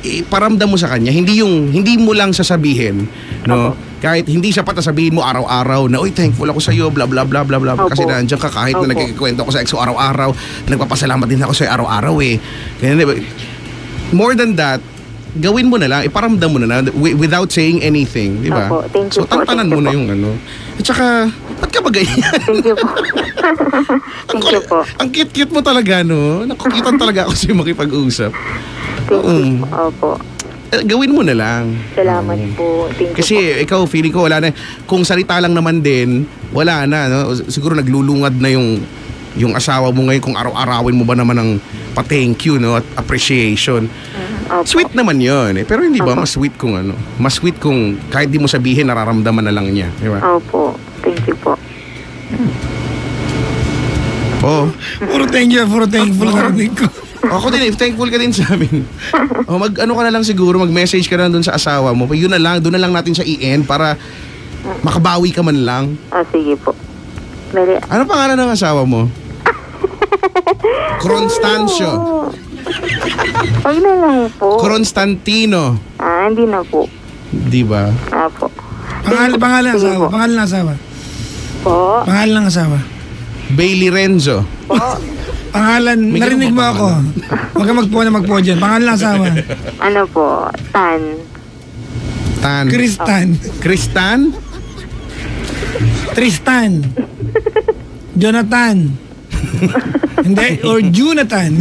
Iparamdam mo sa kanya. Hindi mo lang sasabihin, no? kahit hindi siya sabihin mo araw-araw na, uy, thankful ako sa iyo, bla bla bla bla bla. Opo. Kasi nandiyan ka kahit na Opo. nagkikwento ako sa ex ko araw-araw, nagpapasalamat din ako sa iyo araw-araw eh. Kaya, diba, more than that, gawin mo na lang, iparamdam mo na without saying anything, di ba? Opo, thank you So, po, tantanan thank mo you na po. yung ano. At saka, ba't ka ba ganyan? Thank you po. Thank you po. Ang cute-cute mo talaga, no? Nakukitan talaga ako sa'yo makipag-usap. Thank you. Opo. Gawin mo na lang. Salamat po. Thank you Kasi po. ikaw, feeling ko wala na. Kung salita lang naman din, wala na. No? Siguro naglulungad na yung asawa mo ngayon kung araw-arawin mo ba naman ng pa-thank you, no? At appreciation. Opo. Sweet naman yun. Eh. Pero hindi ba Opo. mas sweet kung ano? Mas sweet kung kahit di mo sabihin, nararamdaman na lang niya. Di ba? Opo. Thank you po. Oo. Puro thankful narinig ko. Ako din, if thankful ka din sa amin. Ano ka na lang siguro, mag-message ka na doon sa asawa mo. Yun na lang, doon na lang natin siya i-end para makabawi ka man lang. Sige po. Dali. Ano pangalan ng asawa mo? Constancio. Huwag na lang po. Constantino. Hindi na po. Di ba? Apo. Pangalan ng Sige asawa. po. Pangalan ng asawa. Po. Pangalan ng asawa. Bailey Renzo. Po. Pangalan, May narinig ganun mo ba ako. Huwag ka magpo dyan. Pangalan ng asawa. Ano po? Tan. Tan. Kristan? Tristan. Jonathan. Hindi, or Jonathan.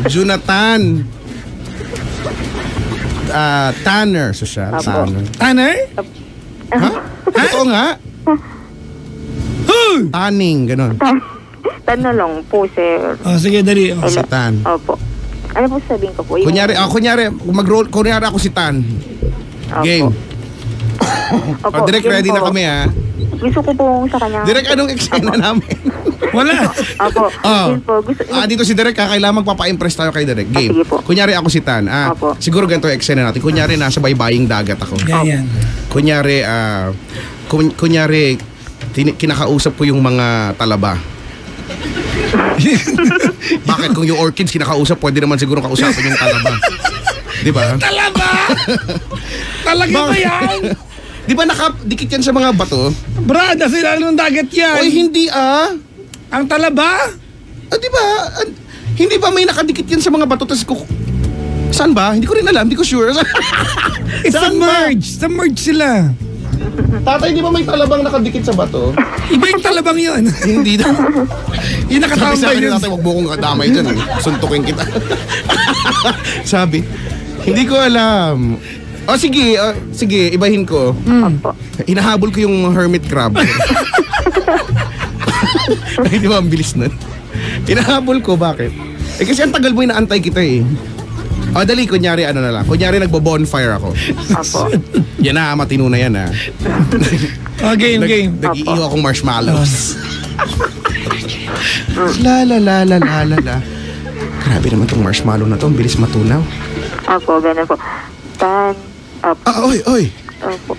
Jonathan. Tanner. Social. Apo. Tanner. Tanner? Ha? Ito nga. Huh! Tanning. Ganon. Tan na lang po, sir. Oh, sige, dali. Oh. Si Tan. Opo. Ano po sabihin ko po? Yung- Kunyari, mag-roll. Kunyari ako si Tan. Opo. Game. Opo, Direct, yun ready po. na kami, ha? Gusto ko po sa kanya. Direct, anong eksena namin? Wala. Opo. Oh. Yun po. Gusto, Dito si Direk, kailangan magpapa-impress tayo kay Direk. Game. sige po. Kunyari ako si Tan. Opo. Siguro ganito yung eksena natin. Kunyari nasa baybaying dagat ako. Yan. Kunyari, kinakausap ko yung mga talaba. Bakit kung yung orchids kinakausap, pwede naman siguro kausapin yung talaba. Di ba? Talaba! Talaga ba yan? Di ba nakadikit yan sa mga bato? Brad, nasa ilalim ng dagat yan. Oy, hindi Ang talaba? Di ba? Hindi ba may nakadikit yan sa mga bato? Saan ba? Hindi ko rin alam. Hindi ko sure. It's Saan ba? submerged. Submerged sila. Tatay, di ba may talabang nakadikit sa bato? Iba yung talabang yun. Hindi daw. Yung Sabi sa nakatambay akin yun. natin, wag mo kong kadamay dyan. Suntukin kita. Sabi, hindi ko alam. Sige, ibahin ko. Opo. Hinahabol ko yung hermit crab. Ay, di ba ang bilis nun? Hinahabol ko, bakit? Kasi ang tagal mo inaantay kita eh. Dali, kunyari ano na lang. Kunyari nagbo-bonfire ako. Opo. Yan na, matino na yan ha. Game. Nag-iiwa akong marshmallows. La. Grabe naman tong marshmallow na to. Ang bilis matunaw. Opo, gano'n po. Tan. Opo. Oy. Opo.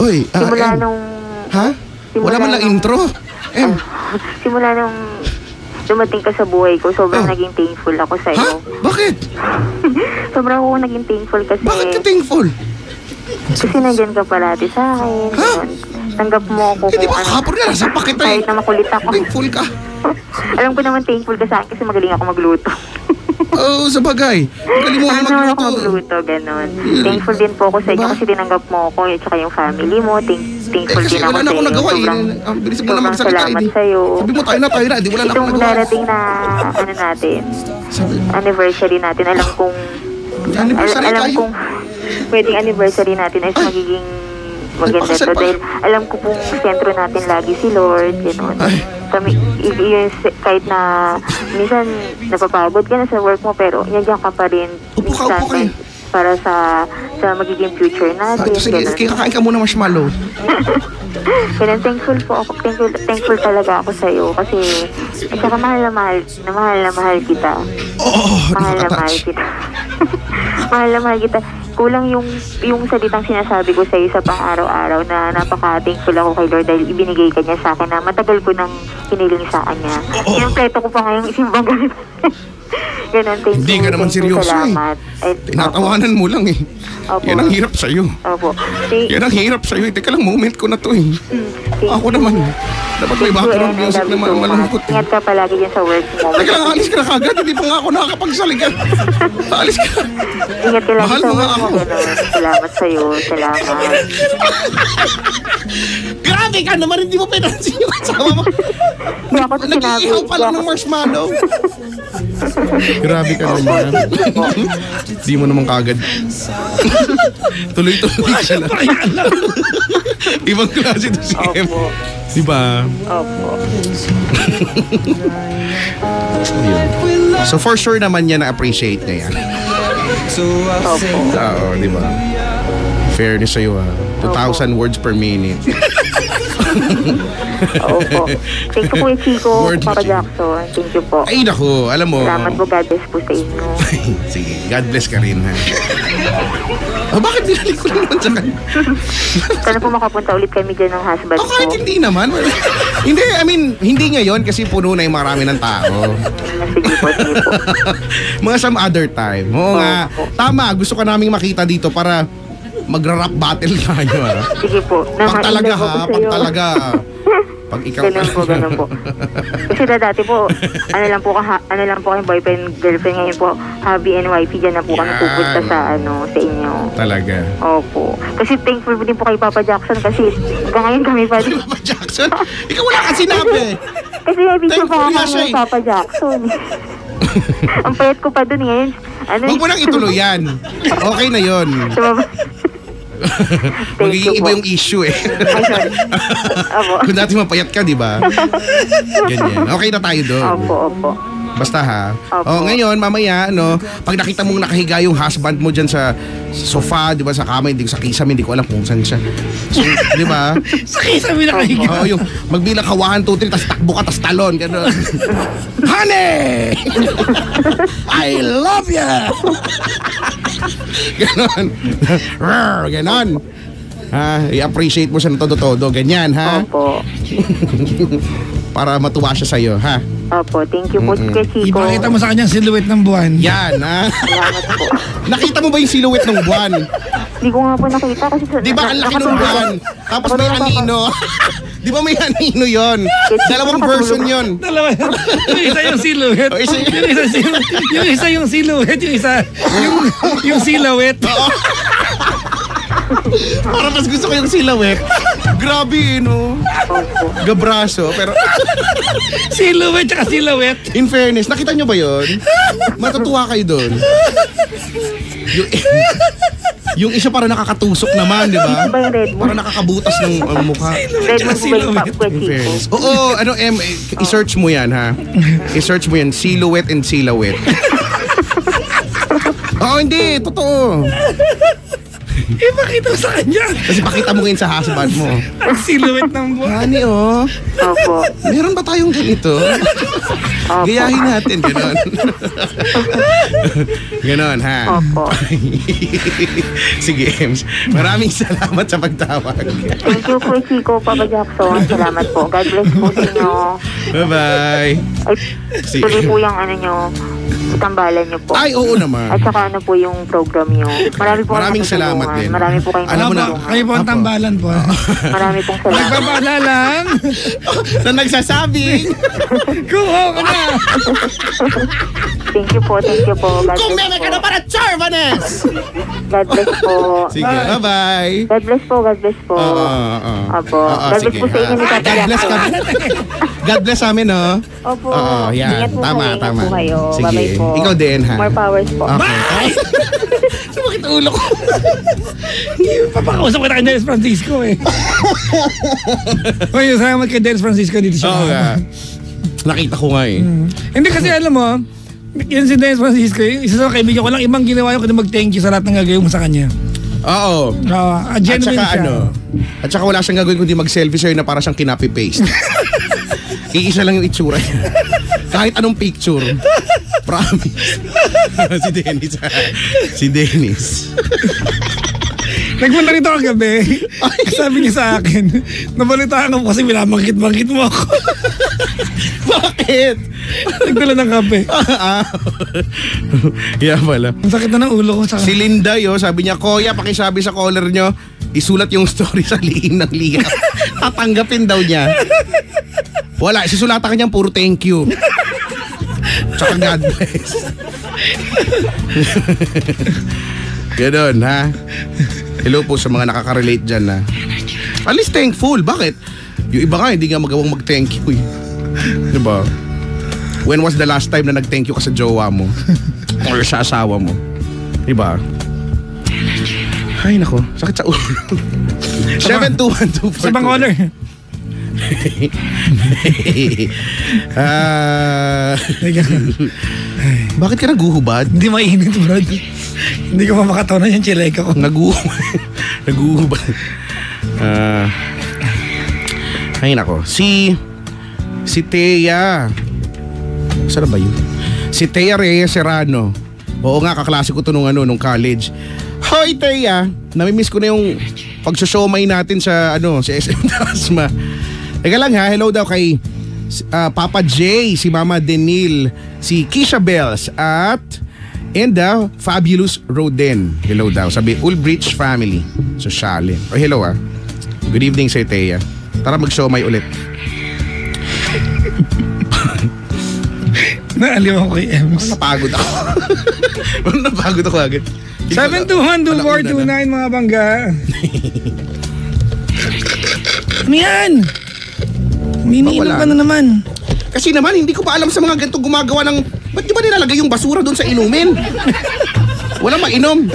Oy. Simula Em. nung... Ha? Simula Wala man lang nung- intro. Simula nung dumating ka sa buhay ko, sobrang naging thankful ako sa Ha? iyo. Bakit? Sobrang ako naging thankful kasi... Bakit ka thankful? Kasi nandyan ka palati sa akin. Ha? Ganun. Tanggap mo ako Hindi kung ba kahapon na nasa pakit eh. kahit na makulit ako. Thankful ka. Alam ko naman thankful ka sa akin kasi magaling ako magluto. Oo, sa bagay. Galing mo Ano magluto. ako magluto, ganun. Thankful din po ako sa inyo Diba? kasi tinanggap mo ako at saka yung family mo. Thankful Kasi din ako wala na sa akong inyo. nagawa eh. Sobrang, Ang bilis mo na sobrang magsalita salamat eh. sa'yo. Sabi mo tayo na. Di wala na akong Itong nagawa. darating na ano natin, Sabi, anniversary natin, alam kong anniversary alam tayo. kong pwedeng anniversary natin ay magiging maganda pakasal to pa. dahil alam ko pong sentro natin lagi si Lord, gano'n. Kami, yun, kahit na minsan napapagod ka na sa work mo pero nandiyan ka pa rin Upo ka. para sa magiging future natin. Sige, Ganun. kakain ka muna marshmallow. Kaya thankful po ako. Thankful talaga ako sa iyo kasi at saka mahal na mahal kita. Oo, Mahal na mahal nakaka-touch. kita. Mahal na mahal kita. Kulang yung salitang sinasabi ko sa iyo sa pang-araw-araw na napaka-thankful ako kay Lord dahil ibinigay ka niya sa akin na matagal ko nang hiniling sa kanya. Yung pleto ko pa ngayong isimbang ganito. Ganun, thank Hindi you. ka naman Thank you, seryoso eh. salamat. Ay, Tinatawanan mo lang eh. Opo. Yan ang hirap sa'yo. Opo. Yan ang hirap sa'yo. Teka lang, moment ko na to eh. Ako naman. Dapat may background music na malungkot. Ingat ka palagi dyan sa work mo. Teka lang, alis ka na kagad. Hindi pa nga ako nakakapagsaligan. Alis ka. Ingat ka lagi Mahal sa mo nga work mo. ako. Ganun. Salamat sa'yo. Salamat. Grabe ka naman, hindi mo pinansin yung kasama mo. Kaya ako sinabi. Nag-iihaw pa lang ng marshmallow. Grabe ka naman. Di mo naman kagad. Tuloy-tuloy ka lang. Ibang klase to si Em. Opo. Diba? Opo. Yun. So for sure naman niya na-appreciate niya yan. Opo. Oo, diba? Fairness sa'yo ha. 2,000 words per minute. Opo. Thank you po, Chico. Word Papa Chico. Jackson. Thank you po. Ay naku, alam mo. Salamat po. God bless po sa inyo. Sige, God bless ka rin ha. Oh, bakit dinalik ko naman sa kanya? Sana po makapunta ulit kami dyan ng husband Oh, ko. kahit hindi naman. Hindi, I mean, hindi ngayon kasi puno na yung marami ng tao. Sige po, sige po. Mga some other time. Oo nga. Opo. Tama, gusto ka naming makita dito para magra-rap battle tayo ha. Sige po. Pag talaga Namainlove ako ha, pag sa'yo. talaga. Pag ikaw Ganun po. Kasi dati po, ano lang po kayong boyfriend, girlfriend, ngayon po, hubby and wifey, dyan na po kami Yan. pupunta sa inyo. Talaga. Opo. Kasi thankful din po kay Papa Jackson kasi hanggang ngayon kami pa din. Papa Jackson, ikaw wala ka sinabi. Kasi may video pa Thankful ako nga siya kay eh. Papa Jackson. Ang payat ko pa dun ngayon. Huwag mo nang ituloy yan. Okay na yon. Magiging iba yung issue eh. Ay, sorry. Opo. Kung dati mapayat ka, di ba? Ganyan. Okay na tayo doon. Opo. Basta ha. Opo. Oh, ngayon, mamaya, pag nakita mong nakahiga yung husband mo dyan sa sofa, di ba, sa kama, hindi sa kisame, hindi ko alam kung saan siya. So, di ba? Sa kisame nakahiga. Oo, yung magbilang ka 1, 2, 3, tas takbo ka, tas talon. Gano'n. Honey! I love ya! Ganon. Ganon. Ha, i-appreciate mo siya ng todo-todo. Ganyan, ha? Opo. Para matuwa siya sa'yo, ha? Opo. Thank you po, Kuya Chico. Ipakita mo sa kanya ang silhouette ng buwan. Yan, ha? Salamat po. Nakita mo ba yung silhouette ng buwan? Hindi ko nga po nakita kasi Di ba ang laki ng buwan? Tapos may anino. Di ba may anino yon? Dalawang version yon. Dalawa. Yung isa yung silhouette. Oh, isa yun. Yung isa yung silhouette. Yung isa yung silhouette. Para mas gusto ko yung silhouette. Grabe, Gabraso. Pero Silhouette tsaka silhouette. in fairness, nakita nyo ba yon? Matutuwa kayo doon. Yung isa parang nakakatusok naman, di ba? Iba yung red mo. Parang nakakabutas ng mukha. Red mo po ba yung Kuya In Chico? fairness. Oo, i-search mo yan, ha? I-search mo yan, silhouette and silhouette. Oo, hindi. Totoo. Ipakita mo sa kanya. Kasi pakita mo ngayon sa husband mo. Ang silhouette ng buwan. Honey, oh. Opo. Meron ba tayong ganito? Opo. Gayahin natin, ganon. Ganon, ha? Opo. Sige, Ems. Maraming salamat sa pagtawag. Thank you, Kuya Chico, Papa Jackson. Salamat po. God bless po sa inyo. Bye-bye. Ay, Sige. tuloy po yung tambalan nyo po. Ay, oo naman. At saka po yung program nyo. Maraming salamat din. Marami po kayong Alam mo na, natutulungan. Kayo po ang Apo. tambalan po. Marami pong salamat. Nagbabala lang. na nagsasabing, Kung ka na. Thank you po. God kung bless meme ka po. na para Charvanes! God bless po. Sige, bye-bye. God bless po. God bless po. Apo. God bless po sa inyo ni Papa God bless ka. Jackson. God bless sa amin, no? Opo. Oo, yan. Ingat po Tama, kayo. Ingat tama. po kayo. Sige. Bye-bye po. Ikaw din, ha? More powers po. Okay. Sumakit ulo ko. Papakausap ko na kay Dennis Francisco eh. Uy, salamat kay Dennis Francisco dito siya. Oo nga. Nakita ko nga eh. Hindi kasi alam mo, yun si Dennis Francisco, yung isa sa kaibigan ko lang, ibang ginawa yun kundi mag-thank you sa lahat ng gagawin mo sa kanya. Oo. At Genuine saka siya. at saka wala siyang gagawin kundi mag-selfie sa'yo na para siyang kinopy-paste. Iisa lang yung itsura niya. Kahit anong picture. Promise. Si Dennis. Si Dennis. Nagpunta rito kagabi. Sabi niya sa akin, nabalitaan ko kasi binabangkit-bangkit mo ako. Bakit? Nagdala ng kape. Yeah pala. Ang sakit na ng ulo ko. Saka. Si Linda sabi niya, Kuya, pakisabi sa caller nyo, isulat yung story sa lihim ng liya. Tatanggapin daw niya. Wala, sisulatan ka niyang puro thank you. Tsaka God bless. Ganon, ha? Hello po sa mga nakaka-relate dyan, ha? At least thankful. Bakit? Yung iba nga, hindi nga magawang mag-thank you, eh. Diba? When was the last time na nag-thank you ka sa jowa mo? Or sa asawa mo? Diba? Ay, nako. Sakit sa ulo. 72124. Sa bang caller? Bakit ka naguhubad? Hindi mainit, bro. Hindi ko pa makatawanan yung chileka ko. Naguhubad. Ay nako. Si Thea. Saan ba yun? Si Thea Reyes Serrano. Oo nga, kaklase ko to nung college. Hoy Thea, namimiss ko na yung pagsushomay natin sa sa SM Dasma. Teka lang ha, hello daw kay Papa J, si Mama Denil, si Kisha Bells and the Fabulous Roden. Hello daw, sabi Ulbrich Family. Sosyale. Oh, hello ah. Good evening sir Thea. Tara mag-shomay ulit. Naaliw ako kay Ems. Napagod ako. Napagod ako agad. 721-2429 mga bangga. Ano yan? Miniinom ka na naman. Kasi naman, hindi ko pa alam sa mga ganito gumagawa ng... Ba't di ba nilalagay yung basura doon sa inumin? Walang mainom.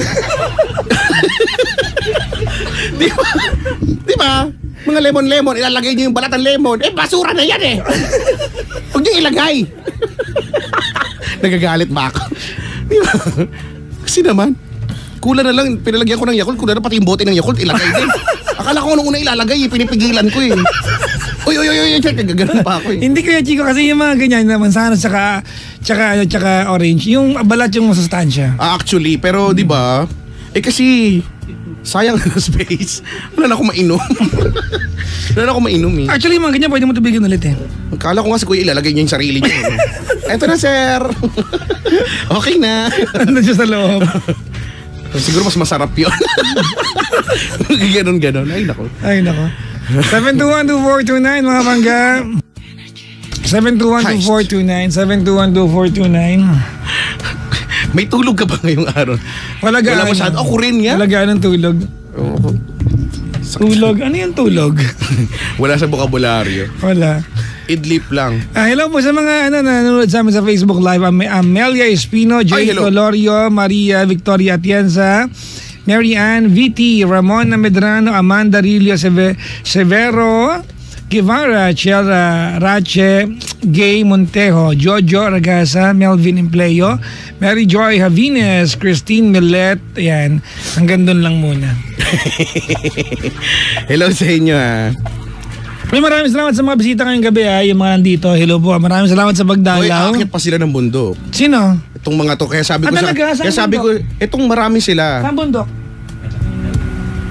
Di ba? Mga lemon-lemon, ilalagay niyo yung balat ng lemon. Basura na yan eh. Huwag niyo ilagay. Nagagalit ba ako? Di ba? Kasi naman, kulang na lang, pinalagyan ko ng Yakult, kulang na pati yung bote ng Yakult, ilagay din. Akala ko nung una ilalagay, pinipigilan ko eh. Uy, gagano'n pa ako eh. Hindi kaya Chico, kasi yung mga ganyan naman, sana tsaka orange, yung balat yung masustansya. Actually, pero di ba, kasi sayang na space. Wala na akong mainom. Eh. Actually, yung mga ganyan, pwede mo tubigin ulit eh. Akala ko nga si Kuya ilalagay niya yung sarili niya. Eto na, sir. Okay na. Ano siya sa loob? Siguro mas masarap yun. Ganon. Ay, nako. 721-2429 mga bangga. 721-2429. 721-2429. May tulog ka ba ngayong araw? Wala masyado. Ako rin nga. Wala ng tulog. Tulog? Ano yung tulog? Wala sa bokabularyo. Wala. Idlip lang. Hello po sa mga nanonood sa amin sa Facebook Live. Amelia Espino, Jay Colorio, Maria Victoria Atienza, Mary Ann, VT, Ramon Medrano, Amanda Rilio Severo, Guevara, Chela Rache, Gay Montejo, Jojo Ragasa, Melvin Empleo, Mary Joy Javines, Christine Millet. Ayan, hanggang doon lang muna. Hello sa inyo ha. Maraming salamat sa mga bisita ngayong gabi yung mga nandito. Hello po, maraming salamat sa pagdalaw. Uy, aakyat pa sila ng bundok. Sino? Itong mga to, kaya sabi ko itong marami sila. Saan bundok?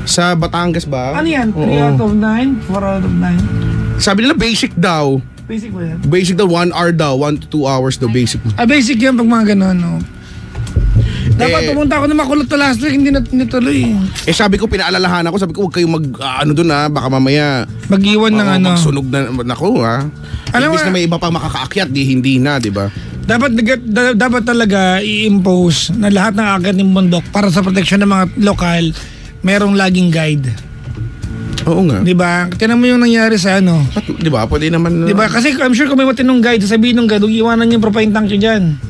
Sa Batangas ba? Ano yan? 3 out of 9? 4 out of 9? Sabi nila basic daw. Basic ba yan? Basic daw, 1 hour daw, 1 to 2 hours daw basic. Basic yan pag mga gano'n, no? Dapat pumunta ako na makulot na last week, hindi na natuloy. Sabi ko, pinaalalahan ako, sabi ko, huwag kayong doon ha, baka mamaya mag-iwan ng magsunog na, nako ha. Alam mo, na may iba pang makakaakyat, hindi na, di ba? Dapat talaga i-impose na lahat ng aakyat ng bundok para sa proteksyon ng mga lokal, merong laging guide. Oo nga. Di ba? Tinan mo yung nangyari sa Di ba? Pwede naman. Di ba? Kasi I'm sure kung may matinong guide, sabihin ng guide, huwag iwanan yung propane tank nyo dyan.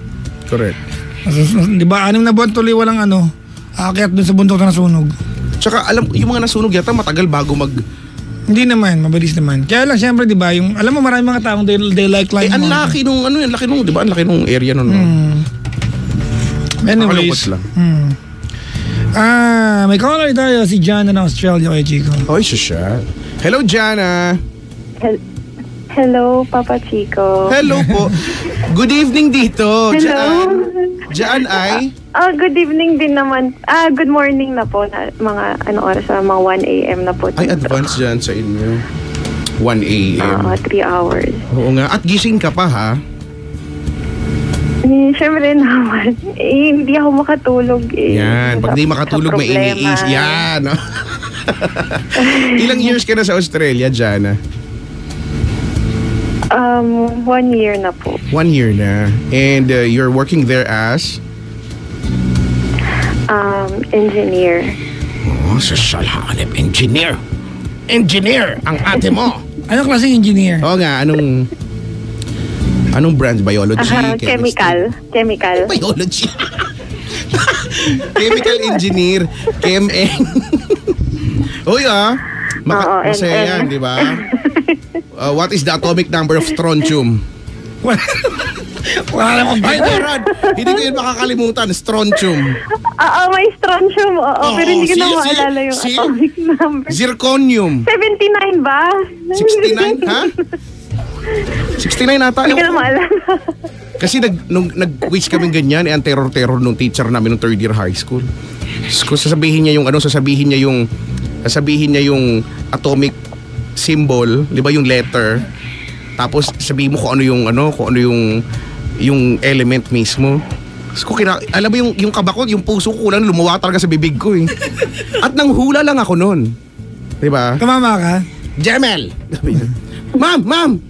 Correct. Di ba? 6 na buwan tuloy walang aakyat dun sa bundok na nasunog. Tsaka alam, yung mga nasunog yata matagal bago Hindi naman, mabilis naman. Kaya lang syempre, di ba, yung, alam mo maraming mga taong they like climbing. Ang laki nung, di ba? Ang laki nung area nun. Anyways. Lang. May caller tayo, si Jana ng Australia kay Chico. Oy, siya. Hello, Jana. Hello, Papa Chico. Hello po. Good evening dito. Hello. Jaan ay? Good evening din naman. Good morning na po. Mga oras? Mga 1 a.m. na po. Ay, advance dyan sa inyo. 1 a.m. 3 hours. Oo nga. At gising ka pa ha? Siyempre naman. Hindi ako makatulog Yan. Pag di makatulog, may iniis. Yan. No? Ilang years ka na sa Australia, Jana? 1 year na po. 1 year na. And you're working there as? Engineer. Oh, sasalhanip. Engineer. Engineer ang ate mo. Anong klaseng engineer? Oo nga, anong branch? Biology? Chemical. Biology. Chemical engineer. Chem-eng. Uy Oo, masaya yan, di ba? What is the atomic number of strontium? Wala namang Ay, Rod, hindi ko yun makakalimutan. Strontium. May strontium. Pero hindi ko na maalala yung atomic number. Zirconium. 79 ba? 69, ha? 69 ata. Hindi ko na maalala. Kasi nung nag-quiz kami ganyan, ang terror-terror nung teacher namin nung 3rd year high school. Kung sasabihin niya yung atomic symbol, 'di ba, yung letter. Tapos sabihin mo kung ano yung element mismo. So, alam mo yung kaba ko, yung puso ko kulang lumawa talaga sa bibig ko eh. At nanghula lang ako noon. 'Di ba? Tumama ka? Jemel. Ma'am.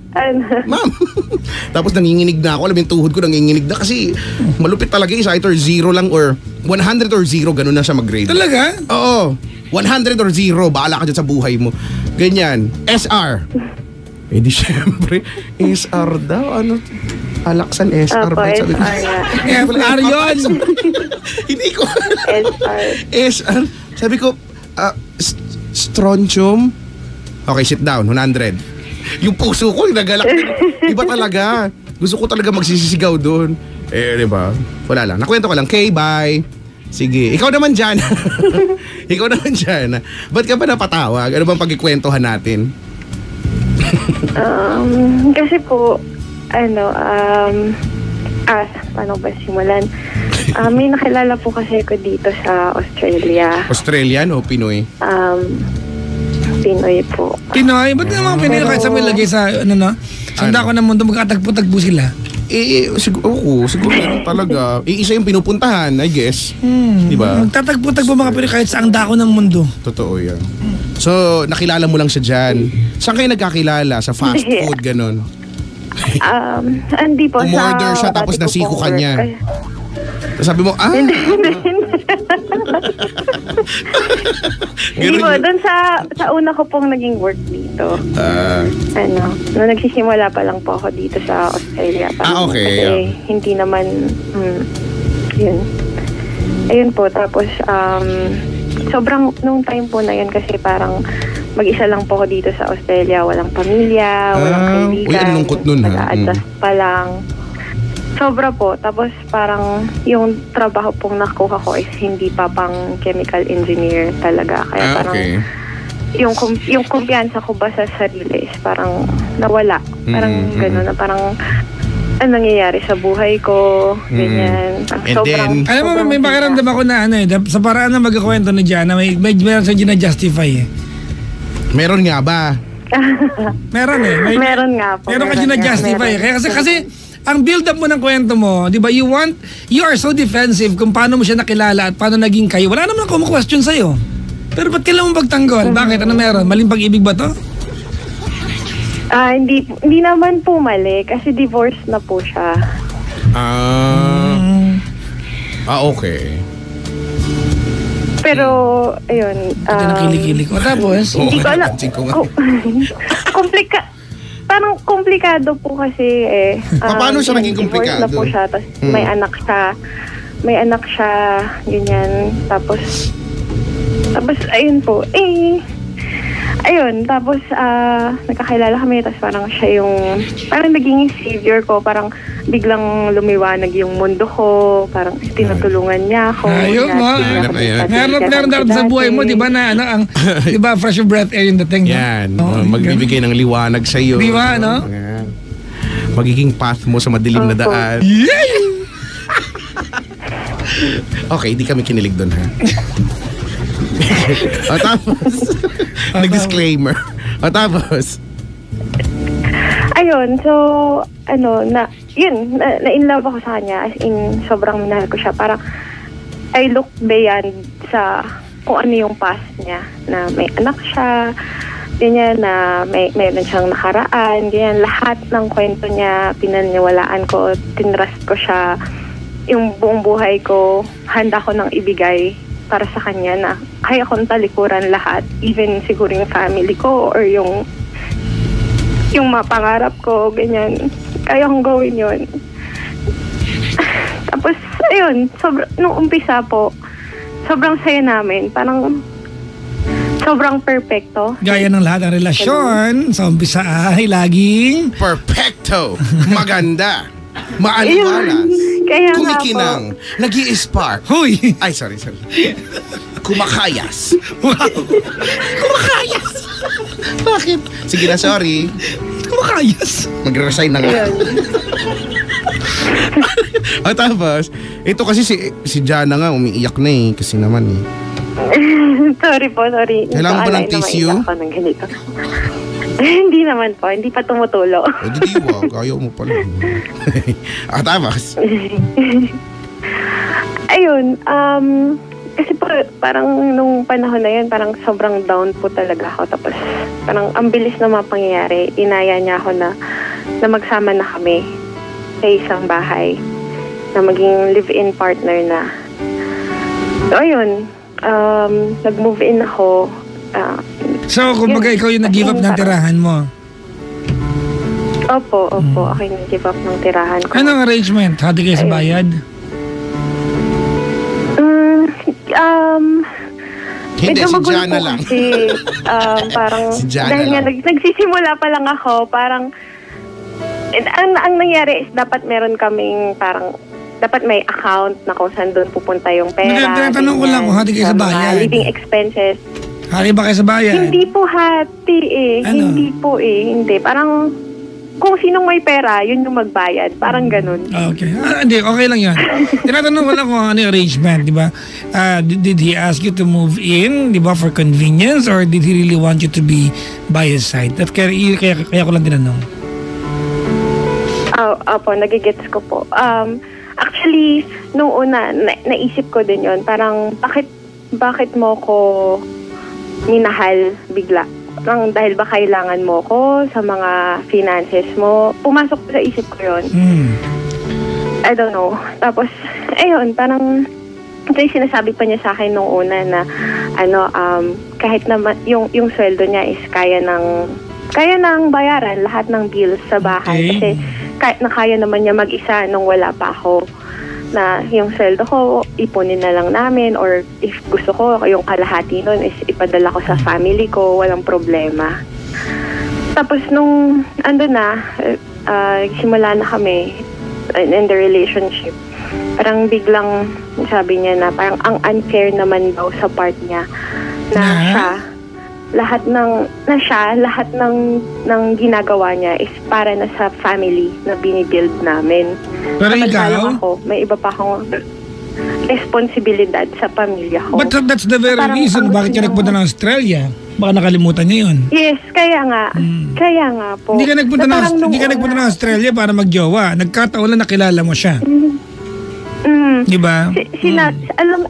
Tapos nanginginig na ako. Alam mo yung tuhod ko nanginginig na kasi malupit talaga isa. Either 0 lang or 100 or 0. Ganun na siya mag-grade. Talaga? Oo. 100 or 0. Bahala ka dyan sa buhay mo. Ganyan. SR. Eh di syempre. SR daw. Ano? Alaksan SR. Opo, Sabi ko, SR nga. FR yun! Hindi ko. SR. SR. Sabi ko, strontium. Okay, sit down. 100. Yung puso ko, nagalak. Iba talaga. Gusto ko talaga magsisisigaw doon. Di ba? Wala lang. Nakwento ko lang. Okay, bye. Sige. Ikaw naman dyan. Ba't ka ba napatawag? Ano bang pagkikwentuhan natin? Kasi po, paano ba simulan? May nakilala po kasi ko dito sa Australia. Australian o Pinoy? Pinoy po. Pinoy? Ba't naman Pinoy kahit sa may lagay sa sanda ko ng mundo magkatagpo-tagpo sila? Siguro talaga. Isa yung pinupuntahan, I guess. Diba? Magtatagpo-tagpo mga Pinoy kahit sa ang dako ng mundo. Totoo yan. So, nakilala mo lang siya dyan. Saan kayo nagkakilala? Sa fast food, ganon? Hindi po. Umorder siya tapos nasiko ka niya. Sabi mo, Hindi po, doon sa una ko pong naging work dito. Nung nagsisimula pa lang po ako dito sa Australia. Okay. Kasi hindi naman, yun. Ayun po, tapos sobrang, nung time po na yun kasi parang mag-isa lang po ako dito sa Australia. Walang pamilya, walang kaibigan. Uy, ang lungkot nun ha. Nag-a-adjust pa lang. Sobra po. Tapos parang yung trabaho pong nakuha ko is hindi pa pang chemical engineer talaga. Kaya parang yung kumpiyansa ko ba sa sarili is parang nawala. Parang gano'n na parang ano nangyayari sa buhay ko, ganyan. Sobrang, alam mo, may pakiramdam ako na sa paraan na magkakwento na dyan, na may meron siya gina-justify eh. Meron nga ba? Meron eh. Meron nga po. Meron ka gina-justify eh. Kaya kasi ang build up mo ng kwento mo, di ba, you are so defensive kung paano mo siya nakilala at paano naging kayo. Wala naman akong question sa'yo. Pero ba't kailangan mong pagtanggol? Bakit? Ano meron? Maling pag-ibig ba to? Hindi naman po mali kasi divorce na po siya. Okay. Pero, ayun. Ito nakilig-kilig ko. Tapos? Hindi ko alam. Parang komplikado po kasi eh. Paano siya naging komplikado? Na po siya, tapos may anak siya, ganyan. Tapos ayun po, tapos nagkakilala kami, tapos parang siya yung, parang naging savior ko, parang biglang lumiwanag yung mundo ko, parang tinutulungan niya ako. Ayun mo. Meron sa buhay mo, di ba na, di ba, fresh breath air yung dating. Yan, magbibigay ng liwanag sa iyo. Di ba, no? Magiging path mo sa madilim na daan. Okay, di kami kinilig doon ha. Tapos, nag-disclaimer. Tapos, ayun, so, na-in love ako sa kanya. As in, sobrang minahal ko siya. Parang, I look beyond sa kung ano yung past niya. Na may anak siya, ganyan, na mayroon siyang nakaraan, ganyan. Lahat ng kwento niya, pinaniwalaan ko, tinrust ko siya. Yung buong buhay ko, handa ko nang ibigay para sa kanya na kaya kong talikuran lahat. Even siguro yung family ko or yung mga pangarap ko, ganyan. Kaya kong gawin yun. Tapos, ayun, nung umpisa po, sobrang saya namin. Parang, sobrang perfecto. Gaya ng lahat ng relasyon, sa umpisa ay laging Perfecto! Maganda! Maaliwalas! Kaya nga Kumikinang! Nag-i-spark! Hoy! Ay, sorry. Kumakayas! Kumakayas! Bakit? Sige na, sorry. Kumakayas! Mag-resign na nga. At tapos, ito kasi si Jana nga, umiiyak na eh. Kasi naman eh. sorry po. Kailangan ba ng tissue? Hindi naman po. Hindi pa tumutulo. O di wag. Ayaw mo pala. At tapos? Ayun. Kasi po, parang nung panahon na yun, parang sobrang down po talaga ako. Tapos, parang ang bilis na mga pangyayari. Inaya niya ako na magsama na kami sa isang bahay. Na maging live-in partner na. So, ayun. Nag-move in ako. So, kumbaga ikaw yung nag-give up ng tirahan mo. Opo. Ako yung nag-give up ng tirahan ko. Anong arrangement? Hati kayo sa bayad? Hindi, medyo si magulo Jana po lang. Kasi, parang, Si Jana dahil nga lang. nagsisimula pa lang ako, parang, ang nangyari is dapat meron kaming parang, dapat may account na kung saan doon pupunta yung pera. Tinatanong ko lang kung hati kayo sa mga bayad. living expenses. Hati ba kayo sa bayad? Hindi po hati eh. Ano? Hindi po eh. Hindi. Parang, kung sinong may pera, yun yung magbayad. Parang ganun. Okay. Hindi, okay lang yan. Tinatanong ko lang kung ano yung arrangement, di ba? Did he ask you to move in, di ba, for convenience, or did he really want you to be by his side? Kaya ko lang tinanong. Opo, nagigets ko po. Actually, nung una, naisip ko din yun. Parang, bakit mo ko minahal bigla? Parang dahil ba kailangan mo ko sa mga finances mo? Pumasok sa isip ko yun. I don't know. Tapos, ayun, parang, ito yung sinasabi pa niya sa akin nung una na, kahit naman, yung sweldo niya is kaya ng bayaran lahat ng bills sa bahay. Okay. Kasi, kaya naman niya mag-isa nung wala pa ako. Na yung sweldo ko, ipunin na lang namin, or if gusto ko, yung kalahati nun is ipadala ko sa family ko, walang problema. Tapos nung simula na kami in the relationship, parang biglang sabi niya na parang ang unfair naman daw sa part niya na siya, lahat ng ginagawa niya is para na sa family na binibuild namin. Pero Samantalang ikaw? ako, may iba pa akong responsibilidad sa pamilya ko. But that's the very Parang reason ang bakit gusto ka nagpunta ng Australia. Baka nakalimutan niya yun. Yes, kaya nga. Kaya nga po. Hindi ka nagpunta Na parang ng Australia para magjowa. Nagkataon lang nakilala mo siya. Di ba?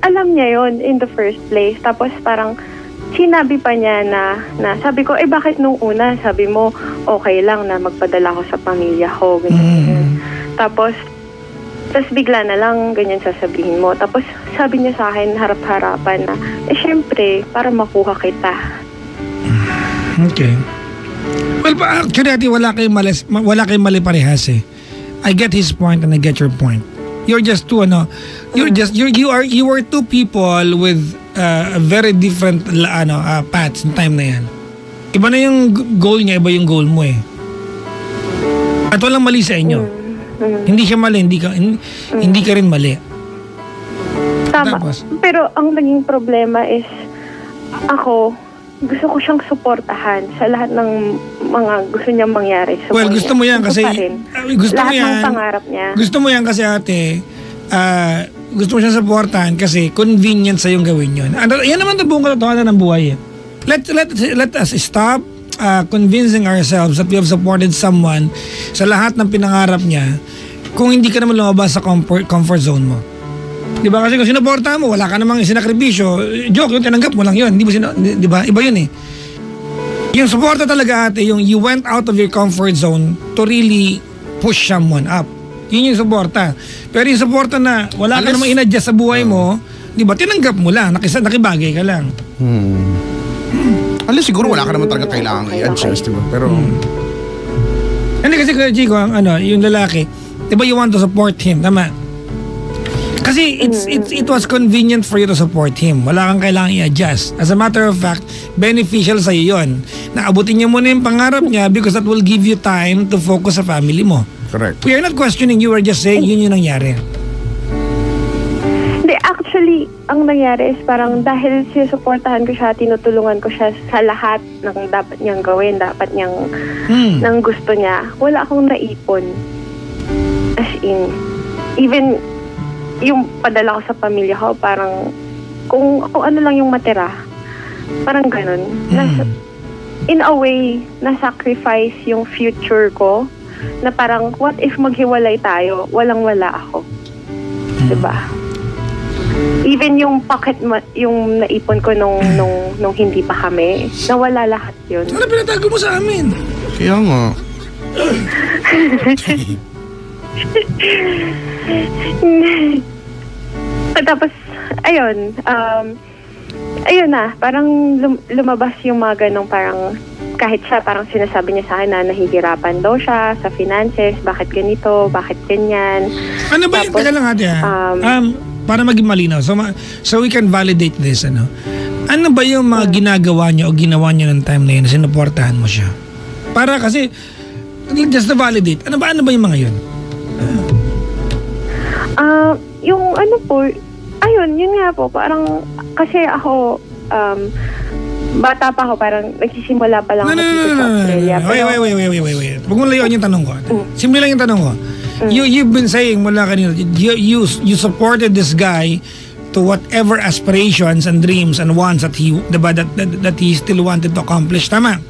Alam niya yon in the first place. Tapos parang sinabi pa niya na sabi ko, bakit nung una sabi mo okay lang na magpadala ko sa pamilya ko. Ganyan. Tapos bigla na lang ganyan sasabihin mo. Tapos sabi niya sa akin harap-harapan na, syempre, para makuha kita. Okay. Well, actually, wala kayong mali parehas eh. I get his point and I get your point. You're just two, you are two people with a very different paths in time na yan. Iba na yung goal niya, iba yung goal mo eh. At walang mali sa inyo. Hindi siya mali, hindi ka rin mali. Tama. Tapos? Pero ang naging problema is ako, gusto ko siyang suportahan sa lahat ng mga gusto niyang mangyari. Well, gusto mo yan kasi lahat ng pangarap niya. Gusto mo yan kasi ate, gusto mo siya supportahan kasi convenient sa yung gawin yun. Yan naman ang buong katotohanan ng buhay eh. Let us stop convincing ourselves that we have supported someone sa lahat ng pinangarap niya kung hindi ka naman lumabas sa comfort zone mo. Di ba? Kasi kung sinuporta mo, wala ka namang sinakripisyo, joke yun, tinanggap mo lang yun. Di ba? Iba yun eh. Yung suporta talaga ate, yung you went out of your comfort zone to really push someone up. Yun yung suporta. Pero yung suporta na wala ka namang in-adjust sa buhay mo, di ba? Tinanggap mo lang, nakibagay ka lang. Alam, siguro wala ka naman talaga kailangan i-adjust, diba? Pero... Hindi kasi Kuya Chico, yung lalaki, diba you want to support him, tama? Kasi it was convenient for you to support him. Wala kang kailangan i-adjust. As a matter of fact, beneficial sa'yo yun. Naabutin niya muna yung pangarap niya because that will give you time to focus sa family mo. Correct. We are not questioning you, we're just saying yun yung nangyari. Actually, ang nangyari is parang dahil sinusuportahan ko siya, tinutulungan ko siya sa lahat ng dapat niyang gawin, dapat niyang ng gusto niya. Wala akong naipon. As in, even yung padala ko sa pamilya ko, parang kung ano lang yung matira. Parang ganun. In a way, na-sacrifice yung future ko na parang, what if maghiwalay tayo? Walang-wala ako. Diba? Even yung pocket yung naipon ko nung hindi pa kami, nawala lahat yun. Ano pinatago mo sa amin? Kaya nga. Tapos, ayun na, parang lumabas yung mga ganong parang, kahit siya, parang sinasabi niya sa akin na nahihirapan daw siya sa finances, bakit ganito, bakit ganyan. Ano ba, teka lang ate para maging malinaw, so we can validate this, ano ba yung mga ginagawa niya o ginawa niya ng time na yun na sinuportahan mo siya? Para kasi, just to validate, ano ba yung mga yun? Yung ano po, ayun, yun nga po, parang, kasi ako, bata pa ako, parang nagsisimula pa lang ako dito sa Australia. Wait. Huwag mo layuan yung tanong ko. Simple lang yung tanong ko. You've been saying mula kanina, you supported this guy to whatever aspirations and dreams and wants that he still wanted to accomplish. Tama?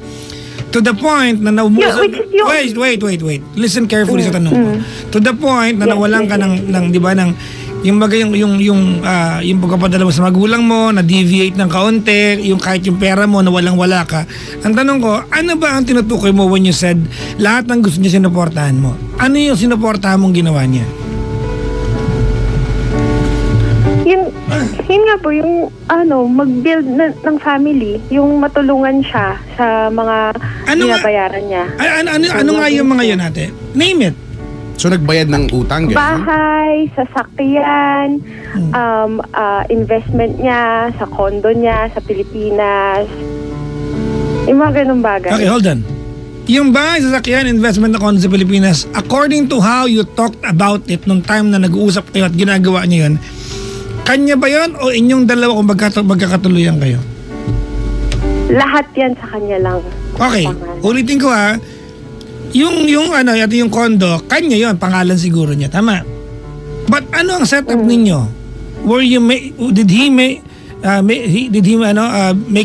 To the point na wait. Listen carefully sa tanong ko. To the point na nawalan ka ng di ba, yung pagpapadala mo sa magulang mo, na deviate ng kaunti, yung kahit yung pera mo, na walang-wala ka. Ang tanong ko, ano ba ang tinutukoy mo when you said lahat ng gusto niya sinuportahan mo? Ano yung sinuportahan mong ginawa niya? Yun nga po, yung mag-build ng family, yung matulungan siya sa mga binabayaran niya. Ano nga yung mga yun ate? Name it. So nagbayad ng utang, gano'n? Bahay, sasakyan, investment niya, sa condo niya, sa Pilipinas. Yung mga ganun bagay. Okay, hold on. Yung bahay, sasakyan, investment na condo sa Pilipinas, according to how you talked about it nung time na nag-uusap kayo at ginagawa niyo yun, kanya ba yun o inyong dalawa kung magkakatuluyan kayo? Lahat yan sa kanya lang. Okay, ulitin ko ha. Yung condo, kanya yon, pangalan siguro niya, tama? But ano ang setup ninyo? Did he make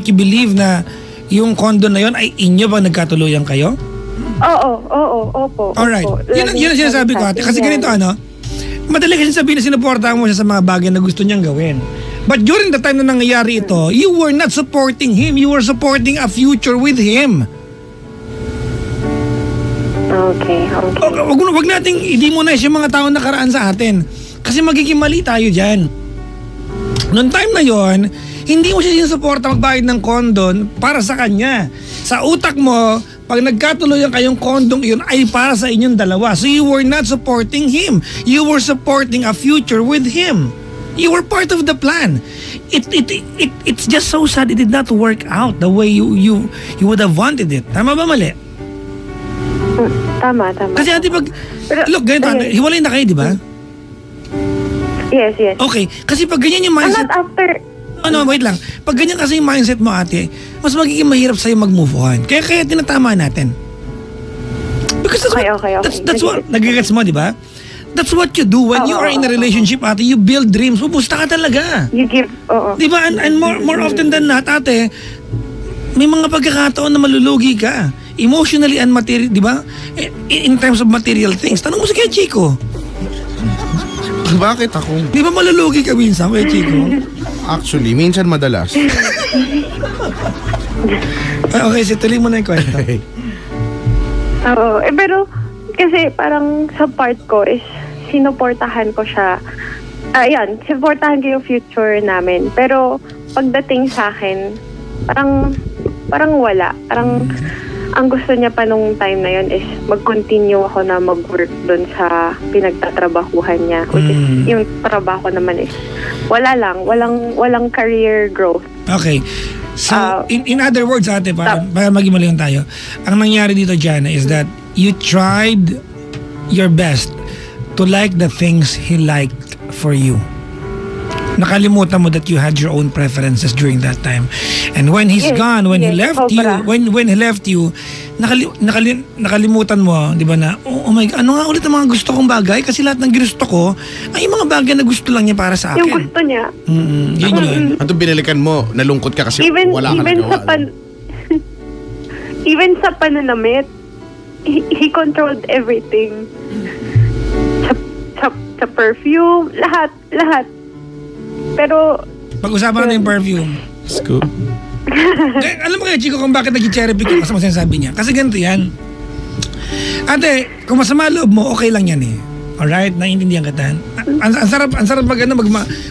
you believe na yung condo na yon ay inyo pag nagkatuluyan kayo? Opo. Alright. Yun ang sinasabi ko ate. Kasi ganito madali kasi sabihin na sinuportahan mo siya sa mga bagay na gusto niyang gawin. But during the time na nangyayari ito, you were not supporting him. You were supporting a future with him. Okay. Wag nating i-demonize yung mga tao nakaraan sa atin. Kasi magiging mali tayo dyan. Noong time na yon, hindi mo siya sinusuporta magbayad ng condo para sa kanya. Sa utak mo, pag nagkatuloyan kayong kondong iyon ay para sa inyong dalawa. So you were not supporting him. You were supporting a future with him. You were part of the plan. It's just so sad it did not work out the way you would have wanted it. Tama ba mali? Tama. Kasi ate look, ganito, hiwalay na kayo, di ba? Yes. Okay, kasi pag ganyan yung mindset... Not after... wait lang. Pag ganyan kasi yung mindset mo ate, mas magiging mahirap sa'yo mag-move on. Kaya tinatama natin. Because that's what, nagigets mo, di ba? That's what you do when you are in a relationship, ate. You build dreams. Pupusta ka talaga. You give, di ba? And more often than not, ate, may mga pagkakataon na malulugi ka. Emotionally and material, di ba? In terms of material things. Tanong mo si Kuya Chico. Bakit ako? Di ba malulugi ka minsan, Kuya Chico? Actually, minsan madalas. Okay, tuloy mo na yung kwento. Oo. Pero, kasi parang sa part ko is, sinuportahan ko siya. Ayan, sinuportahan ko yung future namin. Pero, pagdating sa akin, parang wala. Parang, ang gusto niya pa nung time na yun is mag-continue ako na mag-work doon sa pinagtatrabahuhan niya. Which is, yung trabaho naman is, walang career growth. Okay. So, in other words, ate, para maging maliwan tayo, ang nangyari dito, Jana, is that you tried your best to like the things he liked for you. Nakalimutan mo that you had your own preferences during that time. And when he's gone, when he left you, when he left you, nakalimutan mo, di ba na, oh my God, ano nga ulit ang mga gusto kong bagay? Kasi lahat ng ginusto ko, ay yung mga bagay na gusto lang niya para sa akin. Yung gusto niya. Yun. At binalikan mo, nalungkot ka kasi wala ka nagawa. Even sa pananamit, he controlled everything. Sa perfume, lahat. Pero... Pag-usapan natin yung perfume. Scoop. Alam mo kaya, Chico, kung bakit nag-cherry pick yung kasama sinasabi niya? Kasi ganito yan. Ate, kung masama loob mo, okay lang yan eh. Alright? Naiintindihan kita. Ang sarap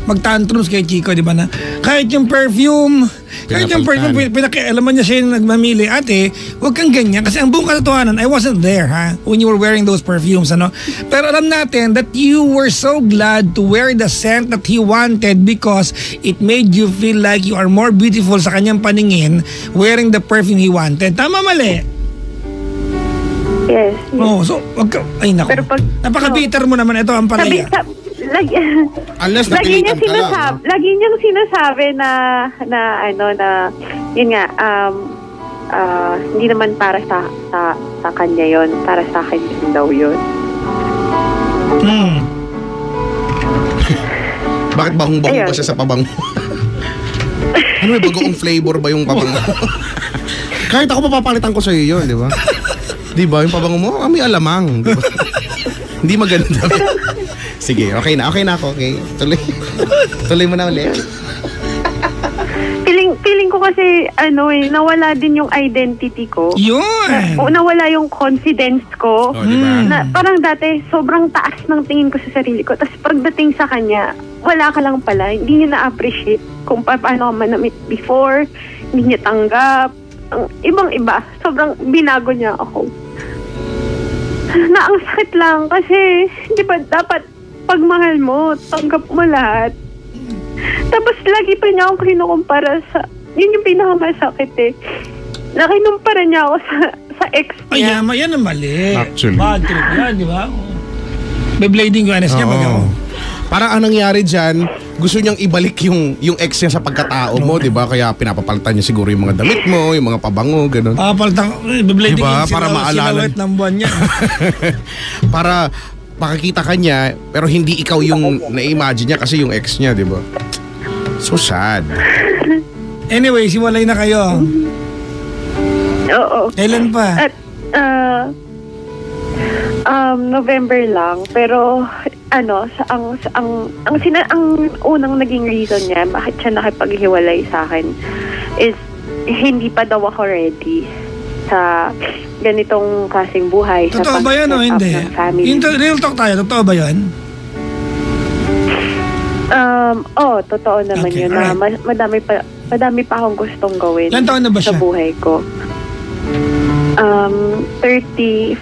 mag-tantrums kay Chico, di ba na? Kahit yung perfume, pinakialaman niya siya yung nagmamili. Ate, huwag kang ganyan. Kasi ang buong katotohanan, I wasn't there, ha? When you were wearing those perfumes, ano? Pero alam natin that you were so glad to wear the scent that he wanted because it made you feel like you are more beautiful sa kanyang paningin wearing the perfume he wanted. Tama, mali? Yes. Oh, so wag ka, ay nako. Napaka-bitter mo naman ito ang palaya. Unless napilitan ka lang. Lagi niyang sinasabi na yun nga, hindi naman para sa kanya yon, para sa akin yun daw yun. Bakit bahong-bahong ba siya sa pabango? Ano, may bagoong flavor ba yung pabango? Kahit ako papapalitan ko sa iyo yun, di ba? Di ba? Yung pabango mo, may alamang. Di ba? Hindi maganda. Sige, okay na ako. Okay. Tuloy mo na ulit. Feeling ko kasi, nawala din yung identity ko. Yun! Nawala yung confidence ko. Oh, diba? Na, parang dati, sobrang taas ng tingin ko sa sarili ko. Tapos pagdating sa kanya, wala ka lang pala. Hindi niya na-appreciate kung paano ka manamit before. Hindi niya tanggap. Ang ibang-iba. Sobrang binago niya ako. Na ang sakit lang kasi, di ba, dapat pagmahal mo, tanggap mo lahat. Tapos lagi pa niya akong kinukumpara sa, yun yung pinakamasakit eh. Nakinumpara niya ako sa ex niya. Ay, yan ang mali. Actually. Bad trip yan, di ba? Beblading yung anes niya pag ako. Parang anong nangyari dyan, gusto niyang ibalik yung ex niya sa pagkatao mo, di ba? Kaya pinapapalitan niya siguro yung mga damit mo, yung mga pabango, gano'n. Papalitan, beblading diba? yung Para maalala. silhouette ng buwan niya. Para makakita ka niya, pero hindi ikaw yung na-imagine niya kasi yung ex niya, di ba? So sad. Anyway, siwalay na kayo. Oo. Kailan pa? At, November lang, pero ang unang naging reason niya bakit siya nakipaghiwalay sa akin is hindi pa daw ako ready sa ganitong klaseng buhay. Totoo ba yan o hindi? Real talk tayo, totoo ba yan? Totoo naman okay, yun. Right. Na madami pa akong gustong gawin. Ilan taon na ba siya? Sa buhay ko. 35.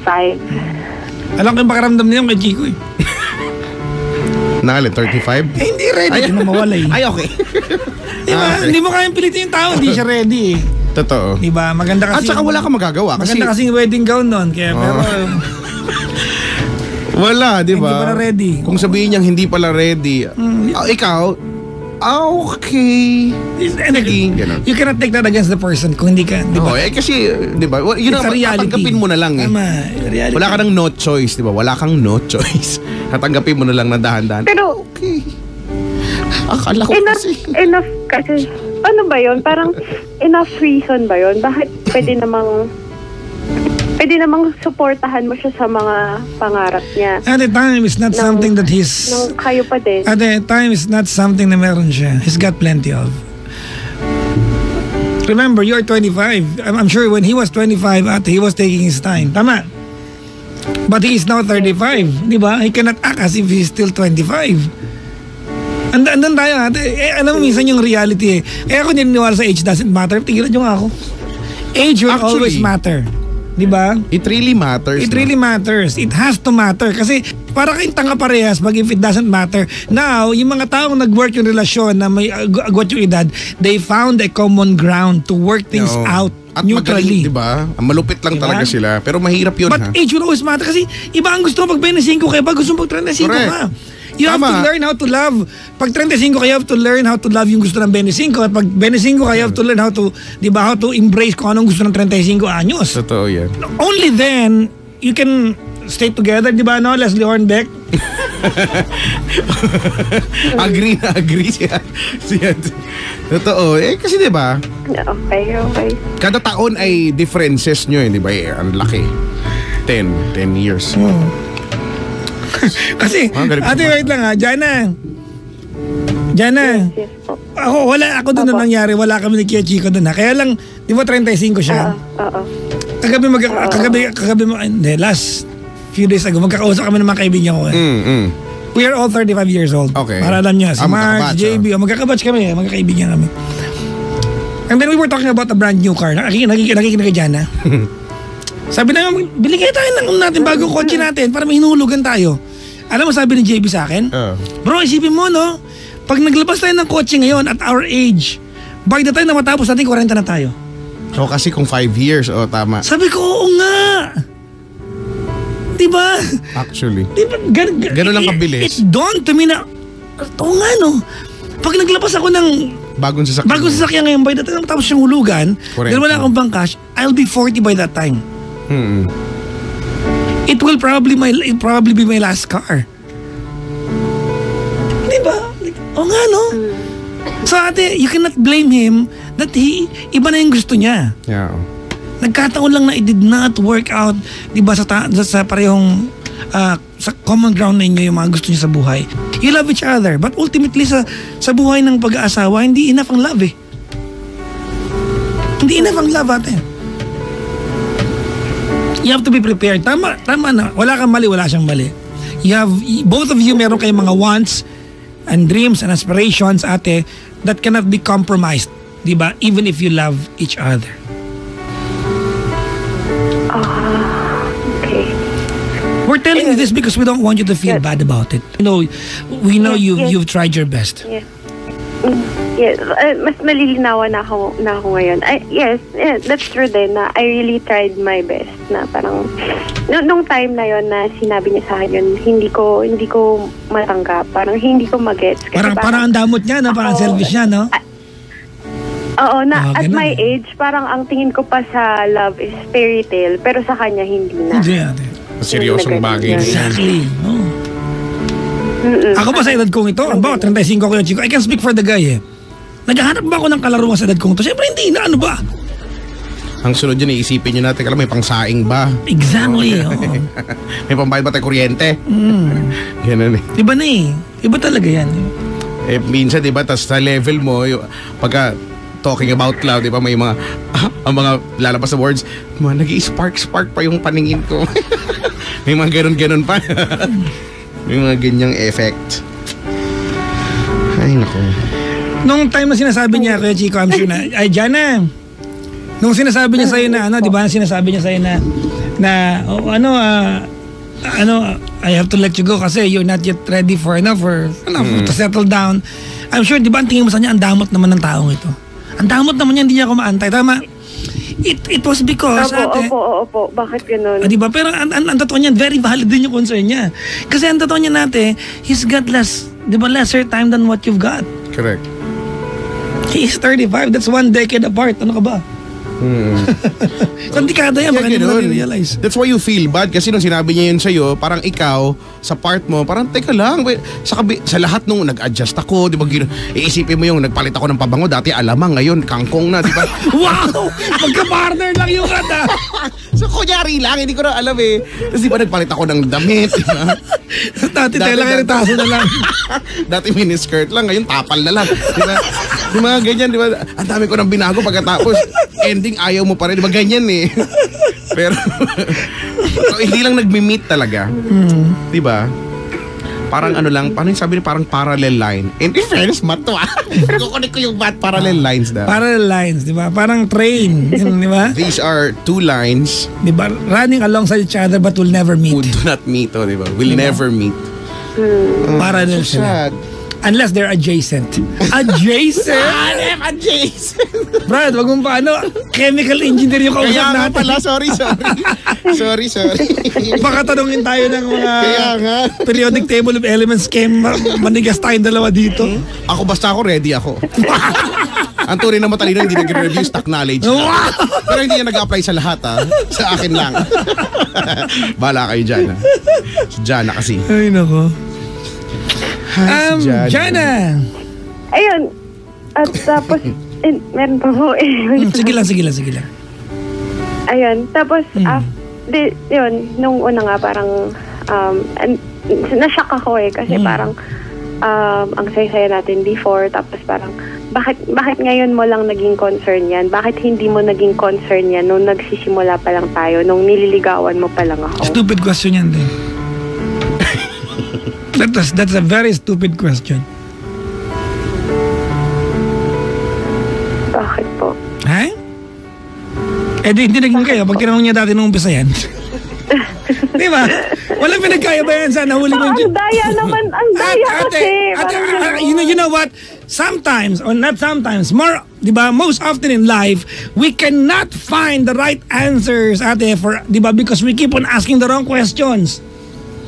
Alam ko yung pakiramdam niya kay Chico eh. Nakali, 35? Hindi ready na mawalay. Ay, okay. Diba? Okay. Hindi mo kayang pilitin yung tao, hindi siya ready eh. Totoo. Diba? Maganda kasi. At saka wala kang magagawa. Maganda kasi wedding gown nun. Kaya pero... wala, diba? Hindi pala ready. Kung sabihin niyang hindi pala ready, ikaw, okay. You cannot take that against the person kung hindi ka, di ba? Kasi, di ba, yun ang tatanggapin mo na lang eh. Tama, reality. Wala ka nang no choice, di ba? Wala kang no choice. Tatanggapin mo na lang na dahan-dahan. Pero, okay. Akala ko enough kasi ano ba yun? Parang enough reason ba yun? Bakit pwede namang supportahan mo siya sa mga pangarap niya? At the time, it's not something that he's... Kayo pa din. At the time, it's not something na meron siya. He's got plenty of. Remember, you're 25. I'm sure when he was 25, he was taking his time. Tama. But he is now 35. Di ba? He cannot act as if he's still 25. Andan tayo ate. Alam mo, minsan yung reality eh. Kaya ako niniwala sa age doesn't matter. Tigilan nyo nga ako. Age will always matter. Diba? It really matters. It really matters. It has to matter. Kasi para kayong tanga parehas pag if it doesn't matter. Now, yung mga taong nag-work yung relasyon na may agwat yung edad, they found a common ground to work things out at neutrally. Magaling, diba? Malupit lang talaga sila. Pero mahirap yun, But age will always matter. Kasi iba ang gusto mo pag 25 kaya pag gusto mo pag 35 ka. You have to learn how to love. Pag 35 ka, you have to learn how to love yung gusto ng 25. At pag 25 ka, you have to learn how to, di ba, how to embrace kung anong gusto ng 35 anyos. Totoo yan. Only then, you can stay together, di ba, no? Leslie Hornbeck? Agree siya. Totoo. Kasi di ba? Okay. Kada taon ay differences nyo, di ba? Ang laki. 10 years. Kasi, ate, wait lang ha. Jana. Yes po. Ako doon na nangyari. Wala kami ni Kia Chico doon ha. Kaya lang, di ba 35 siya? Oo. Kagabi last few days ago, magkakausap kami ng mga kaibigan ko. We are all 35 years old. Okay. Para alam niya, si Mark, si JB, magkakabatch kami, magkakaibigan kami. And then we were talking about a brand new car. Nakikinig kay Jana. Sabi na, bili kayo tayo ng natin bagong kotse natin para may hinulugan tayo. Alam mo sabi ni JB sa akin? Bro, isipin mo no, pag naglabas tayo ng kotse ngayon at our age, by the time na matapos natin, 40 na tayo. So kasi kung 5 years, tama. Sabi ko, oo nga. Diba? Actually. Diba? Ganun lang kabilis. It dawned to me na, oo nga no, pag naglabas ako ng bagong sasakyan ngayon, by the time matapos siyang hulugan, dahil wala akong bangkas, I'll be 40 by that time. It will probably be my last car. Diba? O nga no? So ate, you cannot blame him that iba na yung gusto niya. Yeah. Nagkataon lang na it did not work out, diba, sa parehong sa common ground ninyo yung mga gusto niyo sa buhay. You love each other, but ultimately sa buhay ng pag-aasawa, hindi enough ang love eh. Hindi enough ang love ate. You have to be prepared. Tama na. Wala kang mali, wala siyang mali. Both of you meron kayong mga wants and dreams and aspirations, ate, that cannot be compromised. Diba? Even if you love each other. Okay. We're telling you this because we don't want you to feel bad about it. We know you've tried your best. Yes. Yes, mas malilinawan na ako ngayon. Yes, that's true din na I really tried my best na parang nung time na yon na sinabi niya sa akin yun, hindi ko matanggap. Parang hindi ko magets. Parang ang damot niya, no? Parang selfish niya, no? Oo, at my age, parang ang tingin ko pa sa love is fairy tale, pero sa kanya hindi na. Hindi, ate. Seryosong bagay. Exactly. Oh. Ako pa sa edad kong ito, ang 35 ko yung Chico, I can speak for the guy eh. Naghahanap ba ako ng kalaruan sa edad kong ito? Siyempre hindi na, ano ba? Ang sunod yun, iisipin nyo natin, may pangsaing ba? Exactly, May pambayad ba tayo kuryente? Ganun eh. Iba na eh. Iba talaga yan. Minsan, diba, tas sa level mo, pagka talking about love, diba, may mga, ang mga lalabas na words, nag-i-spark pa yung paningin ko. May mga ganun pa. May mga ganyang effect. Ay, naku. Nung time na sinasabi niya, Kuya Chico, I'm sure na, ay, Jana, nung sinasabi niya sa'yo na, di ba, sinasabi niya sa'yo I have to let you go kasi you're not yet ready for to settle down. I'm sure, di ba, ang tingin mo sa niya, ang damot naman ng taong ito. Ang damot naman niya, hindi niya ako maantay. Tama? It was because, Opo. Bakit ganun? Di ba? Pero ang totoo niya, very valid din yung concern niya. Kasi ang totoo niya natin, he's got lesser time than what you've got. Correct. He is 35. That's 1 decade apart. Ano ka ba? Kantikada yan, baka hindi mo na-realize. That's why you feel bad kasi nung sinabi niya yun sa'yo, parang ikaw, sa part mo, parang teka lang, sa lahat nung nag-adjust ako, di ba, iisipin mo yung nagpalit ako ng pabango, dati alamang, ngayon kangkong na, di ba? Wow! Magka-partner lang yung kata. So kunyari lang, hindi ko na alam eh. Tapos di ba nagpalit ako ng damit, di ba? Dati tela kayo, taso na lang. Dati miniskirt lang, ngayon tapal na lang. Di ba? Di ba, ganyan, di ba? Ang dami ko nang binago pagkatapos, ending ayaw mo pa rin, di ba, ganyan eh. Pero, hindi lang nagmi-meet talaga. Di ba? Parang ano lang, paano yung sabi niya, parang parallel line. In fairness, mat to Pero kukunik ko yung parallel lines na. Parallel lines, di ba? Parang train, di ba? These are two lines. Di ba? Running alongside each other but will never meet. Who do not meet, di ba? Will never meet. Parallel So sila. sad. Unless they're adjacent. Adjacent? Adjacent. Brad, wag mong paano. Chemical engineer yung kausap Kaya nga natin. pala, sorry. Baka tanungin tayo ng mga Kaya nga. periodic table of elements chem. Manigas tayong dalawa dito. Ako basta ako, ready ako. Ang tunay na matalino, hindi nag-review stock knowledge. Pero hindi niya nag-apply sa lahat, ha? Sa akin lang. Bahala kayo dyan, ha? Si Jana kasi. Ay, nako. Jana. Ayun. At tapos, meron pa po eh. Sige lang. Ayun. Tapos, yun, nung una nga parang, nashock ako eh. Kasi parang, ang saya-saya natin before. Tapos parang, bakit ngayon mo lang naging concern yan? Bakit hindi mo naging concern yan nung nagsisimula pa lang tayo? Nung nililigawan mo pa lang ako? Stupid question yan din. That's a very stupid question. Bakit po? Ha? Eh di, hindi naging kayo. Pag tinanong niya dati nung umpisa yan. Di ba? Walang pinagkaya ba yan sa nahuli mo Ang daya naman. Ang daya kasi. You know what? Sometimes, or not sometimes, more, di ba, most often in life, we cannot find the right answers, ate, for, di ba, because we keep on asking the wrong questions.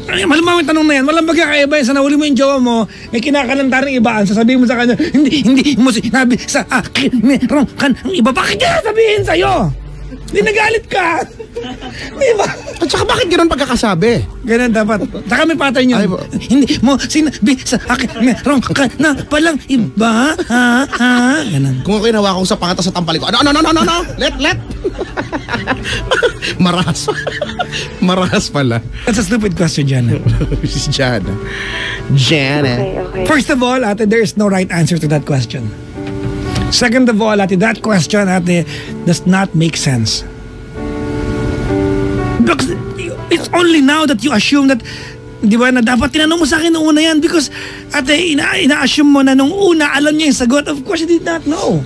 Ay, malamang yung tanong na yan, walang magkakaiba yan sa nahuli mo yung jowa mo, may kinakalanta ng ibaan, sasabihin mo sa kanya, hindi mo sinabi sa akin, meron ka ng iba, bakit kaya sabihin sa'yo? Hindi nagalit ka. Di ba? At saka bakit gano'n pagkakasabi? Ganun dapat. Saka may pattern yun. Hindi mo sinabi sa akin, meron ka na palang iba. Ha? Ganun. Kung ako hinawa ko sa pangata sa tampalik ko, no. Let. Marahas pala. That's a stupid question, Jana. Si Jana. Okay. First of all, ate, there is no right answer to that question. Second of all, ate, that question, ate, does not make sense. Because it's only now that you assume that, di ba, na dapat tinanong mo sa akin noong una yan because, ate, ina-assume mo na nung una, alam niya yung sagot. Of course, you did not know.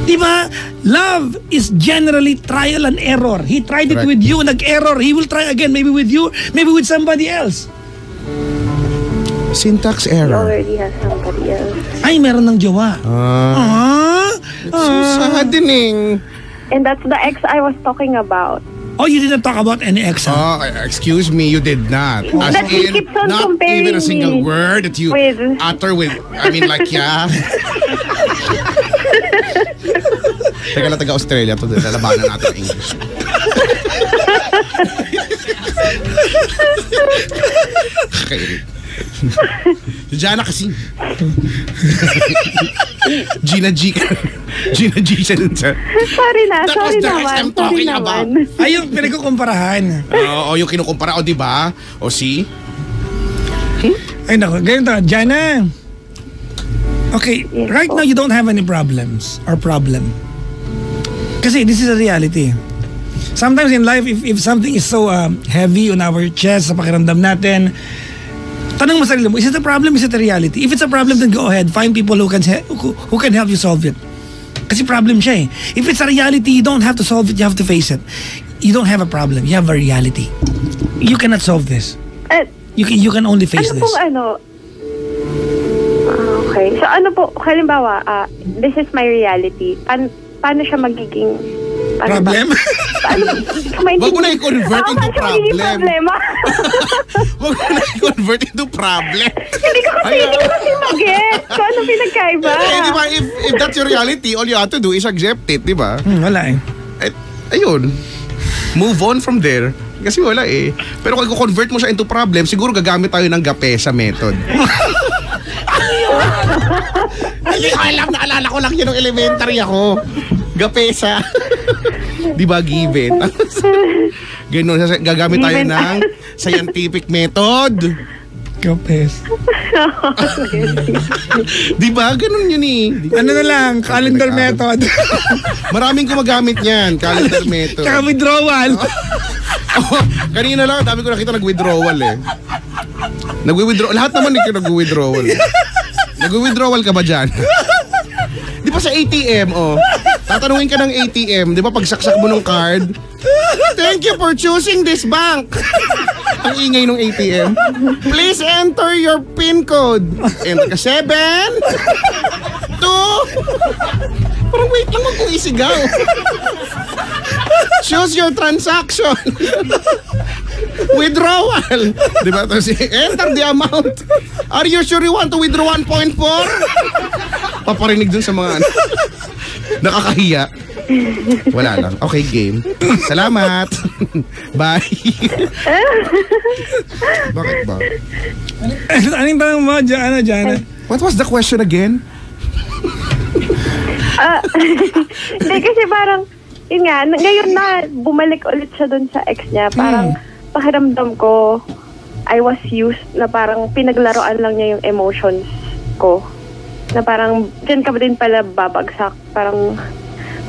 Di ba? Love is generally trial and error. He tried it with you, nag-error. He will try again, maybe with you, maybe with somebody else. Syntax He error. already has somebody else. Ay, meron ng jowa. It's so saddening. And that's the ex I was talking about. Oh, you didn't talk about any ex, huh? Oh, excuse me, you did not. As But he in, keeps on not comparing even a single me word that you with- utter with, I mean, like, yeah. Teka lang, taga-Australia to, lalabanan natin ang English. Kairit. Si Jana kasi. Gina G siya dun sa... Sorry na, That was sorry the ex naman. I'm Sorry talking naman. Ay, yung pinagkukumparahan. O yung kinukumpara, o diba? O si... Ay, naku, ganito, Jana. Okay, Yes, right po. now you don't have any problems or problem. Kasi this is a reality. Sometimes in life, if something is so heavy on our chest, sa pakiramdam natin, tanong mo sarili mo, is it a problem, is it a reality? If it's a problem, then go ahead, find people who can help you solve it. Kasi problem siya eh. If it's a reality, you don't have to solve it, you have to face it. You don't have a problem, you have a reality. You cannot solve this. You can only face Ano this. pong ano? Okay. So ano po, halimbawa, this is my reality. Paano siya magiging... Problem? Wag mo na i-convert into problem. Problema. Wag mo na i-convert into problem. Hindi ko kasi mag-get kung ano pinagkaiba. Eh, di ba, if that's your reality, all you have to do is accept it, di ba? Wala eh. ayun, move on from there. Kasi wala eh. Pero kung i-convert mo siya into problem, siguro gagamit tayo ng GAPESA method. Naalala ko lang yun ng elementary ako. GAPESA. Di ba, given? Ganun, gagamit tayo ng scientific method. GAPESA. Di ba? Ganun yun eh. Ano na lang, calendar method. Maraming gumagamit niyan, calendar method. Tsaka withdrawal. Kanina lang, dami ko nakita nag-withdrawal eh. Lahat naman nag-withdrawal. Nag-withdrawal ka ba dyan? Di ba sa ATM, tatanungin ka ng ATM, di ba pagsaksak mo ng card, thank you for choosing this bank. Ang ingay ng ATM. Please enter your PIN code. Enter ka 7, 2, parang wait lang, wag kong isigaw. Choose your transaction. Withdrawal. Diba? Tapos enter the amount. Are you sure you want to withdraw 1.4? Paparinig dun sa mga nakakahiya. Wala lang. Okay, game. Salamat. Bye. Bakit ba? Anong tanong mo, Jana? What was the question again? Hindi, kasi parang, yun nga, ngayon na bumalik ulit siya dun sa ex niya, parang pakiramdam ko, I was used na parang pinaglaruan lang niya yung emotions ko. Na parang, dyan ka ba din pala babagsak? Parang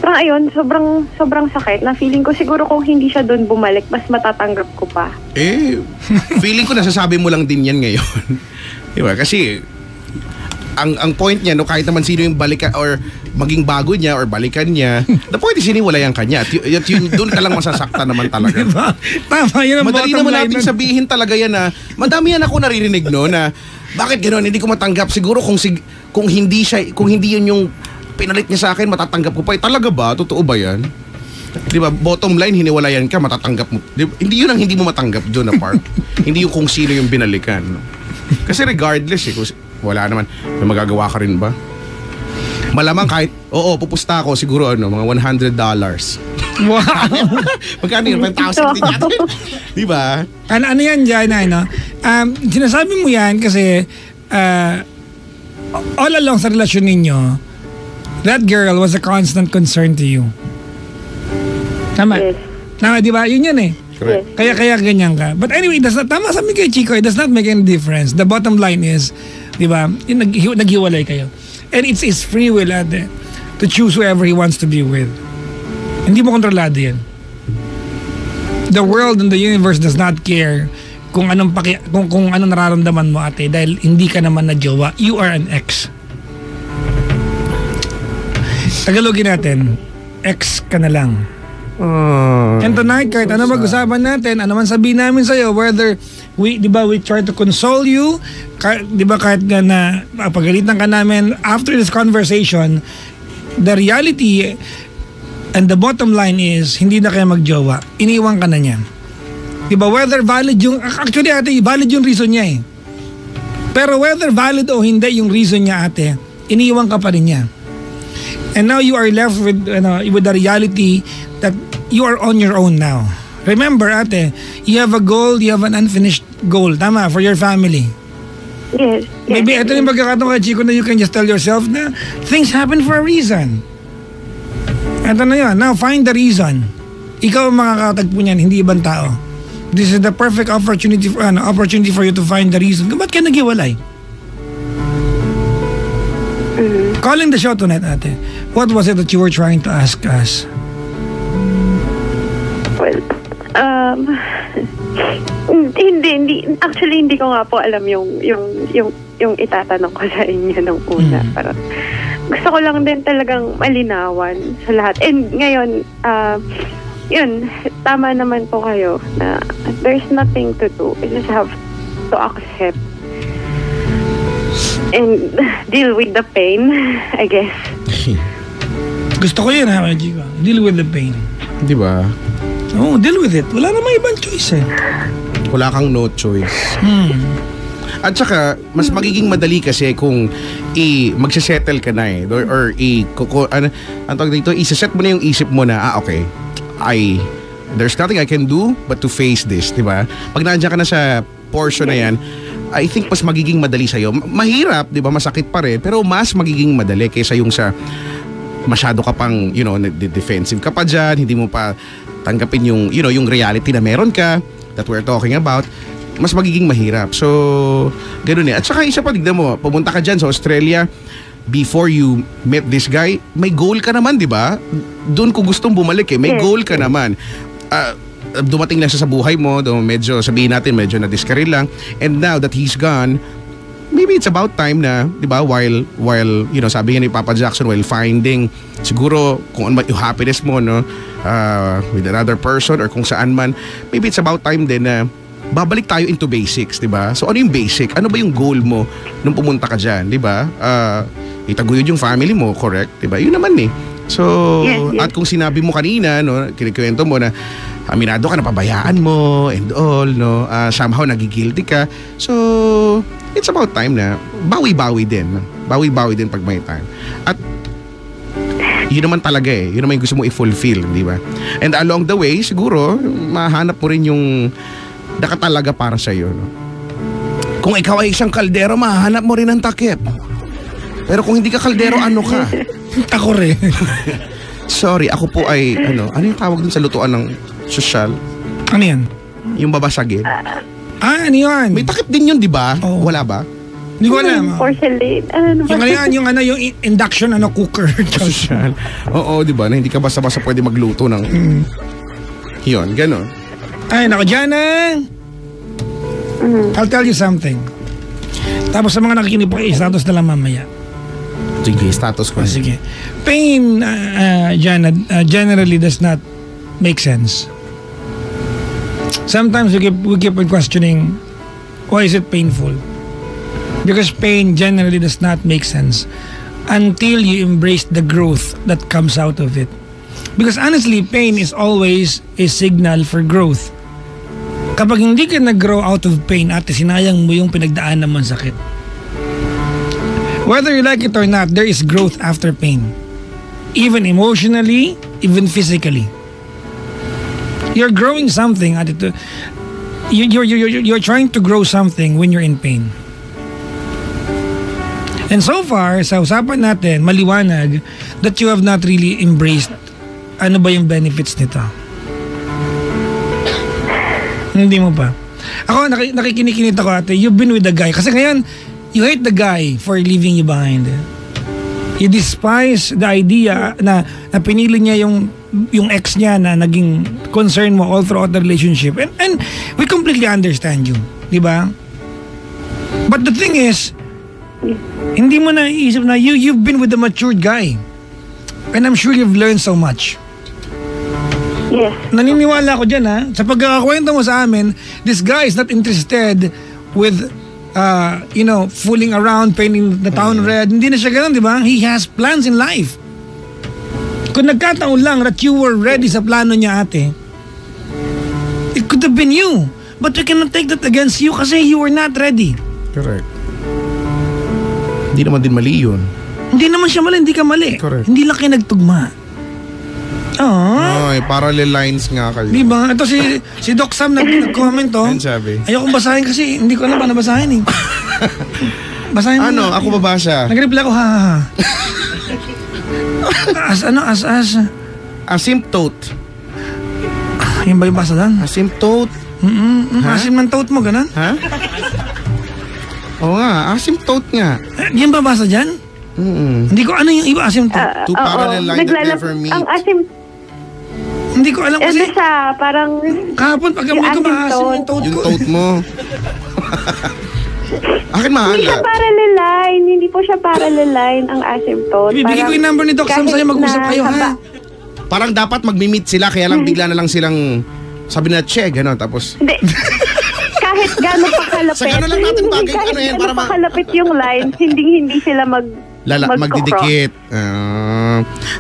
ayun, sobrang sakit na feeling ko siguro kung hindi siya dun bumalik, mas matatanggap ko pa. Feeling ko nasasabi mo lang din yan ngayon. Diba? Kasi, ang point niya, no, kahit naman sino yung balikan or maging bago niya or balikan niya, na pwede siniwalayan ka niya. At yun, doon ka lang masasaktan naman talaga. Diba? Tama, yun ang madali naman natin sabihin talaga yan na, madami yan ako naririnig, no, na bakit gano'n, hindi ko matanggap. Siguro kung hindi yun yung pinalit niya sa akin, matatanggap ko pa. Talaga ba? Totoo ba yan? Di ba? Bottom line, hiniwalayan ka, matatanggap mo. Hindi yun ang hindi mo matanggap, John Park. Hindi yung kung sino yung binalikan. Kasi regardless, wala naman. May magagawa ka rin ba? Malamang kahit, pupusta ako siguro mga $100. Wow! Magkano yun? 5,000 din natin. Di ba? Ano yan, Jana, no? Sinasabi mo yan kasi all along sa relasyon ninyo, that girl was a constant concern to you. Tama? Yes. Tama, di ba? Yun yan eh. Correct. Kaya ganyan ka. But anyway, tama sabi kay Chico, it does not make any difference. The bottom line is, di ba, naghiwalay kayo. And it's his free will to choose whoever he wants to be with. Hindi mo kontrolado yan. The world and the universe does not care kung anong nararamdaman mo, ate, dahil hindi ka naman na jowa. You are an ex. Tagalogin natin, ex ka na lang. And tonight, kahit ano mag-usapan natin, ano man sabihin namin sa'yo, whether we try to console you, kahit na pagalitan ka namin, after this conversation, the reality and the bottom line is, hindi na kayo magjowa. Iniwan ka na niya. Diba, whether valid yung, actually ate, valid yung reason niya eh. Pero whether valid o hindi yung reason niya, ate, iniwan ka pa rin niya. And now you are left with the reality that you are on your own now. Remember, ate, you have a goal, you have an unfinished goal, tama, for your family. Yes. Maybe ito yung pagkakataon kay Chico na you can just tell yourself na things happen for a reason. Ito na yun. Now, find the reason. Ikaw ang makakatagpo niyan, hindi ibang tao. This is the perfect opportunity for you to find the reason. Ba't ka naghiwalay? Calling the show tonight, ate. What was it that you were trying to ask us? Well, hindi. Actually, hindi ko nga po alam yung itatanong ko sa inyo nung una. Parang gusto ko lang din talagang malinawan sa lahat. And ngayon, yun, tama naman po kayo na there's nothing to do. You just have to accept and deal with the pain, I guess. Gusto ko yun, ha, Chico. Deal with the pain. Di ba? Oh, deal with it. Wala namang ibang choice eh. Wala kang no choice. At saka, mas magiging madali kasi kung magsisettle ka na eh. Or ano tawag dito, isa-set mo na yung isip mo na, okay, there's nothing I can do but to face this, di ba? Pag nandiyan ka na sa portion na yan, I think mas magiging madali sa'yo. Mahirap, di ba? Masakit pa rin, pero mas magiging madali kaysa yung sa masyado ka pang, defensive ka pa dyan, hindi mo pa tanggapin yung, yung reality na meron ka, that we're talking about, mas magiging mahirap. So, ganoon eh. At saka isa pa, tignan mo, pumunta ka dyan sa Australia, before you met this guy, may goal ka naman, di ba? Doon ko gustong bumalik eh. May goal ka naman. Dumating lang siya sa buhay mo, medyo, sabihin natin, medyo na-discarrel lang. And now that he's gone, maybe it's about time na, di ba, while sabi nga ni Papa Jackson, while finding, siguro, kung ano yung happiness mo, no, with another person or kung saan man, maybe it's about time din na babalik tayo into basics, di ba? So, ano yung basic? Ano ba yung goal mo nung pumunta ka dyan, di ba? Itaguyod yung family mo, correct? Di ba? Yun naman eh. So, yes. At kung sinabi mo kanina, no, kinikwento mo na aminado ka, napabayaan mo and all, no, somehow nagigilty ka. So, it's about time na bawi-bawi din. Bawi-bawi din pag may time. At yun naman talaga eh. Yun naman yung gusto mo i-fulfill, di ba? And along the way, siguro, mahanap mo rin yung nakatalaga para sa'yo, no? Kung ikaw ay isang kaldero, mahanap mo rin ang takip. Pero kung hindi ka kaldero, ano ka? Ako rin. Sorry, ako po ay, ano yung tawag dun sa lutuan ng sosyal? Ano yan? Yung babasagin. Ano yan? May takip din yun, di ba? Oo. Wala ba? Hindi ko alam. Porcelain. Yung induction cooker. Sosyal. Oo, di ba? Na hindi ka basta-basta pwede magluto ng... Yun, gano'n. Ay, nako, Jana. I'll tell you something. Tapos sa mga nakikinig po, status na lang mamaya. Sige, status ko. Sige. Pain, Jana, generally does not make sense. Sometimes we keep on questioning, why is it painful? Because pain generally does not make sense until you embrace the growth that comes out of it. Because honestly, pain is always a signal for growth. Kapag hindi ka nag-grow out of pain, ate, sinayang mo yung pinagdaanan mong sakit. Whether you like it or not, there is growth after pain. Even emotionally, even physically. You're growing something. You're trying to grow something when you're in pain. And so far, sa usapan natin, maliwanag that you have not really embraced ano ba yung benefits nito. Hindi mo pa. Ako, nakikinig ako, ate. You've been with the guy. Kasi ngayon, you hate the guy for leaving you behind. You despise the idea na pinili niya yung ex niya na naging concern mo all throughout the relationship. And we completely understand you. Di ba? But the thing is, hindi mo naiisip na you've been with a matured guy. And I'm sure you've learned so much. Yes. Naniniwala ko dyan, ha. Sa pagkakakwento mo sa amin, this guy is not interested with fooling around, painting the town red. Hindi na siya ganun, di ba? He has plans in life. Kung nagkataon lang that you were ready sa plano niya, ate, it could have been you. But we cannot take that against you kasi you were not ready. Correct. Hindi naman din mali yun. Hindi naman siya mali, hindi ka mali. Correct. Hindi lang kayo nagtugma. Ay, parallel lines nga kayo. Di ba? Ito si Doc Sam nag-comment, oh. Ano sabi? Ayokong basahin kasi hindi ko alam paano basahin, eh. Basahin mo. Ano? Ako babasa. Nag-reply ako, ha. As. Asymptote. Yan ba yung basa doon? Asymptote. Asim ng tote mo, ganun? Ha? Oo nga, asymptote nga. Yan ba basa dyan? Hindi ko ano yung iba asymptote. Two parallel lines that never meet. Ang Hindi ko alam kasi. siya, parang... Kahapon, pag amoy ko maasim yung tote Yung ko. tote mo. Akin mahal. Hindi siya parallel line. Hindi po siya parallel line ang asymptote. Ibibigay ko yung number ni Doc Sam sa'yo, mag-usap kayo, ha? Parang dapat mag-meet sila, kaya lang bigla na lang silang sabi na, che, gano'n, tapos... Hindi. Kahit gano'n pa kalapit. Sa gano'n lang natin bagay, kahit ano yan, gano'n para pa kalapit yung lines, hindi sila magdidikit.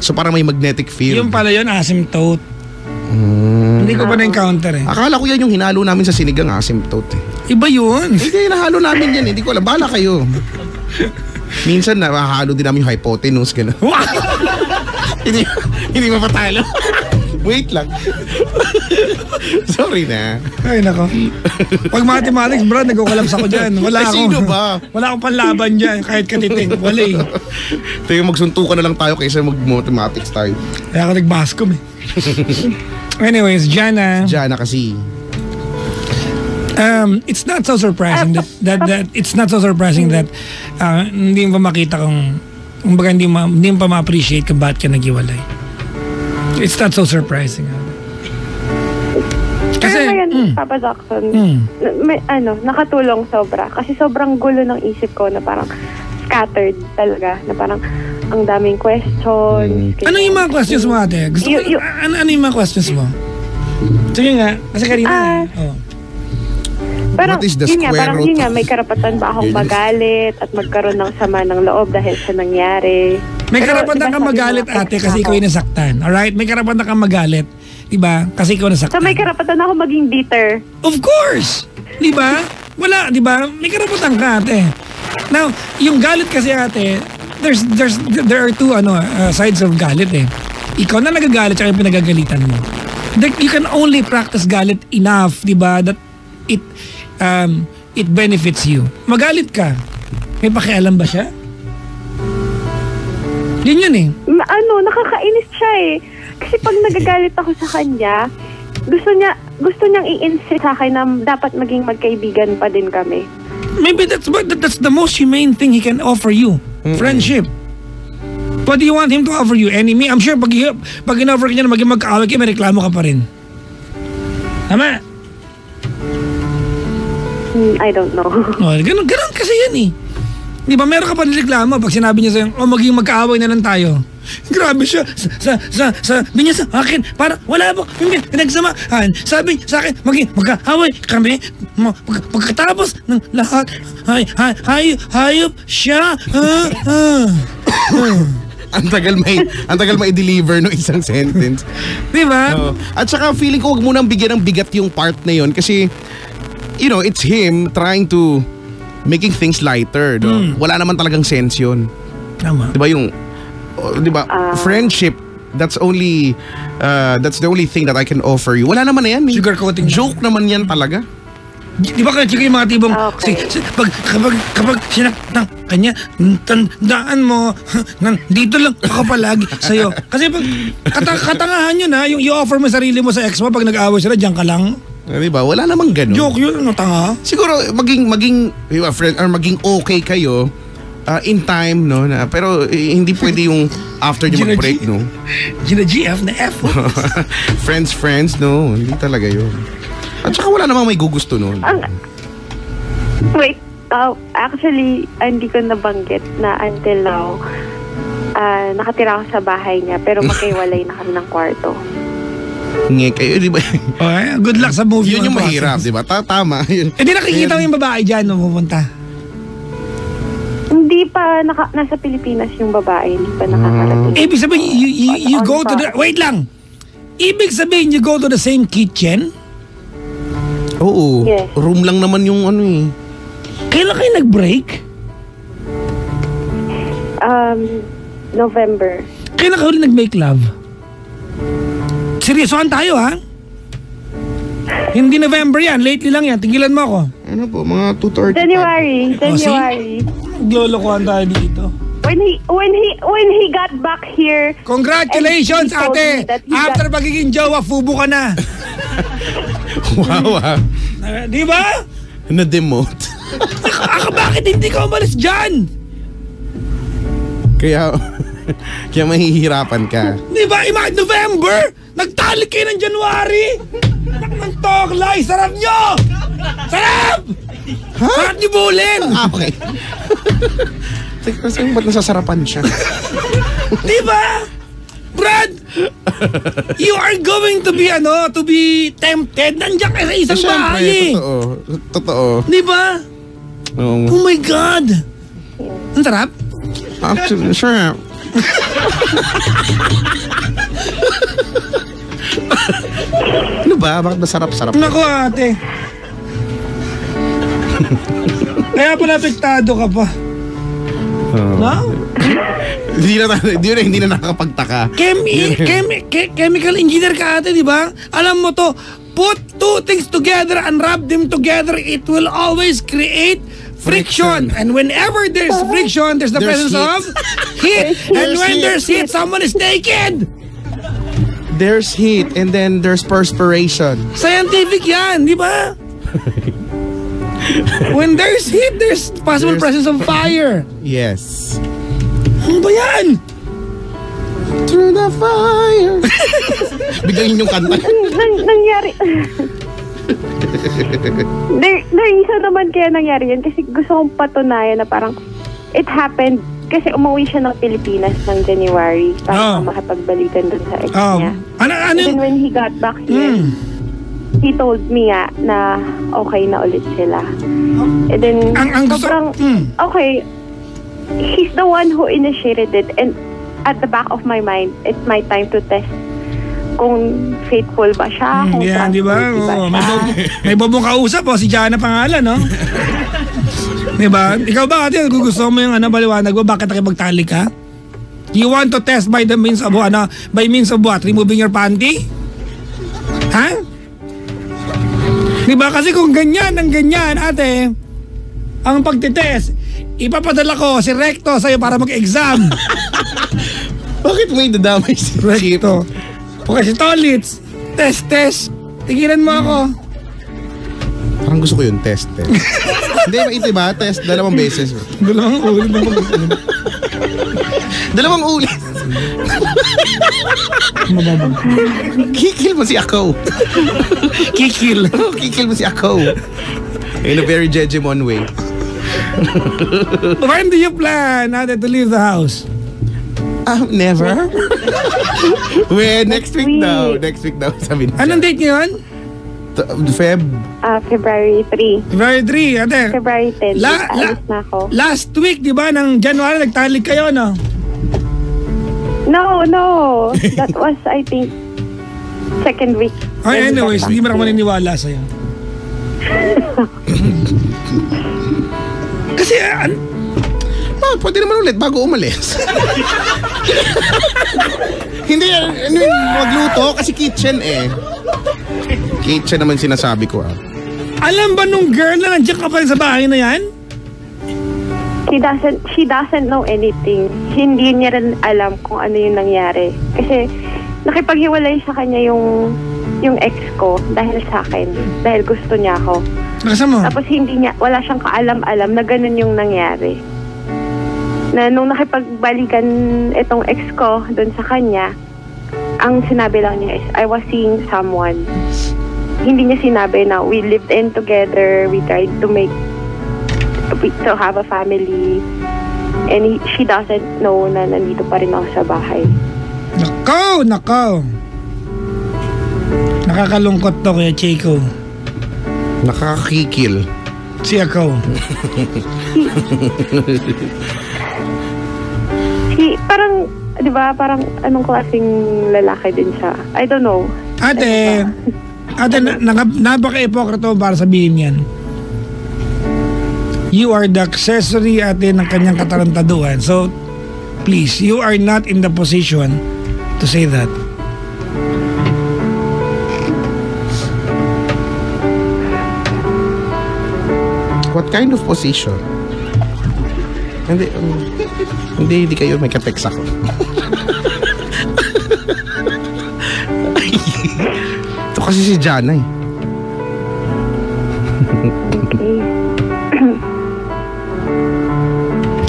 So parang may magnetic field. Yung pala yun, asymptote. Hindi ko pa na-encounter, eh. Akala ko yan yung hinalo namin sa sinigang, asymptote, eh. Iba yun. Hindi, nahalo namin yan, hindi ko alam. Bahala kayo. Minsan, nahalo din namin yung hypotenuse, gano'n. hindi mapatalo. Wait lang. Sorry na. Ay, nako. Pag mathematics, bro, nagkukolapse ako dyan. Sino ba? Wala akong panlaban dyan, kahit katiting. Wala eh. Tayo magsuntukan na lang tayo kaysa mag-mathematics tayo. Kaya ako nagbascom eh. Anyways, Jana. Jana kasi. It's not so surprising that it's not so surprising that hindi mo pa makita kumbaga hindi mo pa ma-appreciate kung bakit ka naghiwalay. It's not so surprising. Kasi Papa Jackson, may, nakatulong sobra. Kasi sobrang gulo ng isip ko na parang scattered talaga. Na parang ang daming questions. Ano yung mga questions mo, ate? Gusto ko, ano yung mga questions mo? Sige nga, kasi kanina. Parang, What is the yun nga, square root? Yun nga, may karapatan ba akong magalit at magkaroon ng sama ng loob dahil sa nangyari? May karapatan kang magalit, ate, kasi ikaw yung nasaktan. Alright? May karapatan kang magalit. Diba? Kasi ikaw nasaktan. So may karapatan ako maging bitter. Of course! Diba? Wala, diba? May karapatan ka, ate. Now, yung galit kasi, ate, there are two sides of galit eh. Ikaw na nagagalit at yung pinagagalitan mo. You can only practice galit enough, diba? That it benefits you. Magalit ka. May pakialam ba siya? Yun eh. Nakakainis siya eh. Kasi pag nagagalit ako sa kanya, gusto niyang i-insist sa akin na dapat maging magkaibigan pa din kami. Maybe that's the most humane thing he can offer you. Friendship. What do you want him to offer you? Enemy? I'm sure pag in-offer ka niya na maging magkaaway kayo, may reklamo ka pa rin. Tama? I don't know. Ganun kasi yan eh. Di ba, meron ka pa nireklamo pag sinabi niya sa'yo, maging magkaaway na lang tayo. Grabe siya. Sabi niya sa akin, parang wala po pinagsamahan. Sabi sa akin, maging magkaaway kami. Pagkatapos ng lahat, hayop siya. Ang tagal may deliver no isang sentence. Di ba? At saka feeling ko wag mo nang bigyan ng bigat yung part na yon kasi it's him trying to making things lighter, no? Wala naman talagang sense yun. Tama. Diba friendship, that's the only thing that I can offer you. Wala naman na yan. Sugarcoating. Joke naman yan talaga. Di ba kaya yung mga tibong kapag sinaktan kanya, tandaan mo dito lang ako palagi sa'yo. Kasi pag katangahan yun ha, yung i-offer mo sarili mo sa ex mo pag nag-away sila, diyan ka lang. Diba? Wala namang ganun. Joke yun, tanga. Siguro maging friend or maging okay kayo in time, no? Pero hindi pwede yung after nyo mag-break, no? Gina GF na F. Friends, no? Hindi talaga yun. At saka wala namang may gugusto nun. Wait, actually, hindi ko nabanggit na until now, nakatira ako sa bahay niya pero magkaiwalay na kami ng kwarto. Kayo, di ba? Okay, good luck sa movie. Yun yung mahirap, di ba? Tama. Di nakikita mo yung babae dyan nung pupunta? Hindi pa nasa Pilipinas yung babae. Hindi pa nakakarating. Ibig sabihin, you go to the... Wait lang! Ibig sabihin, you go to the same kitchen? Oo. Yes. Room lang naman yung eh. Kailan kayo nag-break? November. Kailan kayo nag-make love? Seryosohan tayo ha? Hindi November yan, lately lang yan. Tigilan mo ako. Ano po, mga 2:30. January. Naglolokohan tayo dito. When he got back here. Congratulations, ate! After magiging jowa, fubo ka na. Wow, ha? Di ba? Na-demote. Bakit hindi ka umalis dyan? Kaya mahihirapan ka. Di ba? November! Nagtalik kayo ng January! Ng toklay! Sarap nyo! Sarap! Ha? Sarap nyo bulin! Okay. Kasi ba't nasasarapan siya? Di ba? Brad! You are going to be tempted. Nandiyan kayo sa isang bahay. Totoo. Di ba? Oh my God! Ang sarap? Actually, sure. Ano ba? Bakit masarap-sarap? Naku, ate. Kaya pala apektado ka pa. Oh. No? Hindi na nakakapagtaka. Chemical engineer ka ate, di ba? Alam mo to, put two things together and wrap them together, it will always create friction. And whenever there's friction, there's the presence of heat. And when there's heat, someone is naked. There's heat and then there's perspiration. Scientific yan, di ba? When there's heat, there's possible presence of fire. Yes. Ano ba yan? Through the fire. Bigyan yung kanta. Nangyari. The reason naman kaya nangyari yan kasi gusto kong patunayan na parang it happened kasi umuwi siya ng Pilipinas ng January para makapagbalikan dun sa ex niya. And then when he got back here, he told me na okay na ulit sila. And then sobrang okay, he's the one who initiated it, and at the back of my mind, it's my time to test kung faithful ba siya, kung di ba? May bobong kausap, si Jana pangalan, no? Di ba? Ikaw ba, ate, gusto mo yung baliwanag mo, bakit nakipagtali ka? You want to test by the means of, by means of what? Removing your panty? Ha? Di ba? Kasi kung ganyan, ate, ang pagtitest, ipapadala ko si Recto sa'yo para mag-exam. Bakit may dadamay si Recto? Okay, si Tolitz. Test. Tigilan mo ako. Parang gusto ko yung test. Hindi, ito ba? Test, 2 beses. Dalawang ulit. Dalawang ulit. Kikil mo si ako. Kikil mo si ako. In a very Jejemon way. When do you plan to leave the house? Never. Next week daw. Sabi niya. Anong date ngayon? February 3. February 3, ate. February 10. Alis na ako. Last week, di ba, ng January, nagtalik kayo, no? No. That was, I think, second week. Anyways, hindi mo na maniniwala sa'yo. Kasi, pwede naman ulit bago umalis. Hindi, magluto kasi kitchen Kitchen naman sinasabi ko Alam ba nung girl na nandiyan ka pa rin sa bahay na yan? She doesn't know anything. Hindi niya rin alam kung ano yung nangyari. Kasi nakipaghiwalay sa kanya yung ex ko dahil sa akin. Dahil gusto niya ako. Kasama mo? Tapos wala siyang kaalam-alam na ganun yung nangyari. Na nung nakipagbalikan itong ex ko doon sa kanya, ang sinabi lang niya is, I was seeing someone. Hindi niya sinabi na we lived in together, we tried to have a family, and she doesn't know na nandito pa rin ako sa bahay. Nakaw! Nakakalungkot to, Kuya Chico. Nakakikil. Si ako. Parang, di ba, parang anong klaseng lalaki din siya. I don't know. Ate, napaka-ipokrito para sabihin yan. You are the accessory, ate, ng kanyang katarantaduhan. So, please, you are not in the position to say that. What kind of position? Hindi kayo may ka-text ako. Ito kasi si Jana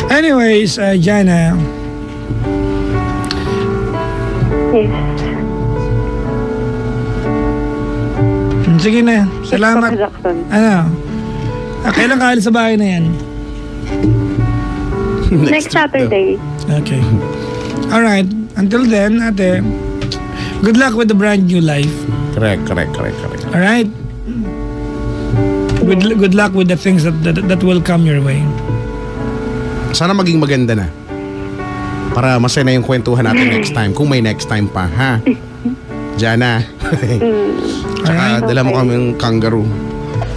Anyways, Jana. Yes. Sige na. Salamat. Kailan ka alis sa bahay na yan? Next Saturday. Okay. Alright. Until then, ate, good luck with the brand new life. Correct. Alright? Good luck with the things that will come your way. Sana maging maganda na. Para masaya na yung kwentuhan natin next time. Kung may next time pa, ha? Jana. Tsaka dala mo kami yung kangaroo.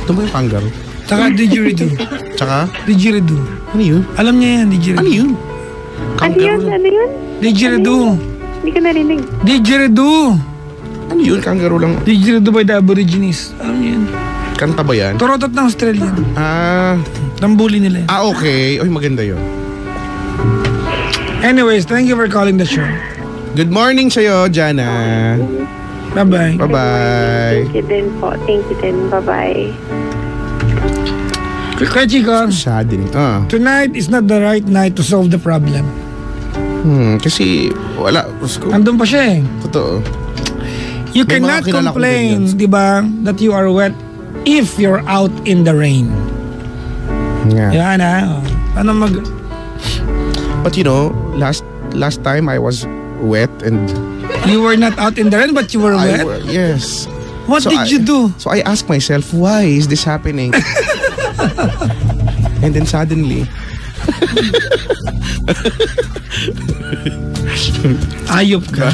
Ito ba yung kangaroo? Tsaka didgeridoo. Tsaka? Didgeridoo. Ano yun? Alam niya yan, didgeridoo. Ano yun? Ano yun? Didgeridoo. Hindi ka narinig. Didgeridoo. Ano yun? Kangaroo lang. Didgeridoo by the Aborigines. Alam niyo yun? Kanta ba yan? Torotot ng Australian. Tambuli nila yan. Okay. Oy, maganda yun. Anyways, thank you for calling the show. Good morning sa'yo, Jana. Bye-bye. Bye-bye. Thank you din po. Thank you din. Bye-bye. Kaya Chico, Saddening. tonight is not the right night to solve the problem. Kasi wala. Andun pa siya eh. Totoo. You May cannot mga kilala kong complain, ganyan. di ba, that you are wet if you're out in the rain. Yeah. Yan ha. Ano mag... But you know, last time I was wet and You were not out in the rain but you were wet? yes. What did you do? So I asked myself, why is this happening? And then suddenly, Ayop ka.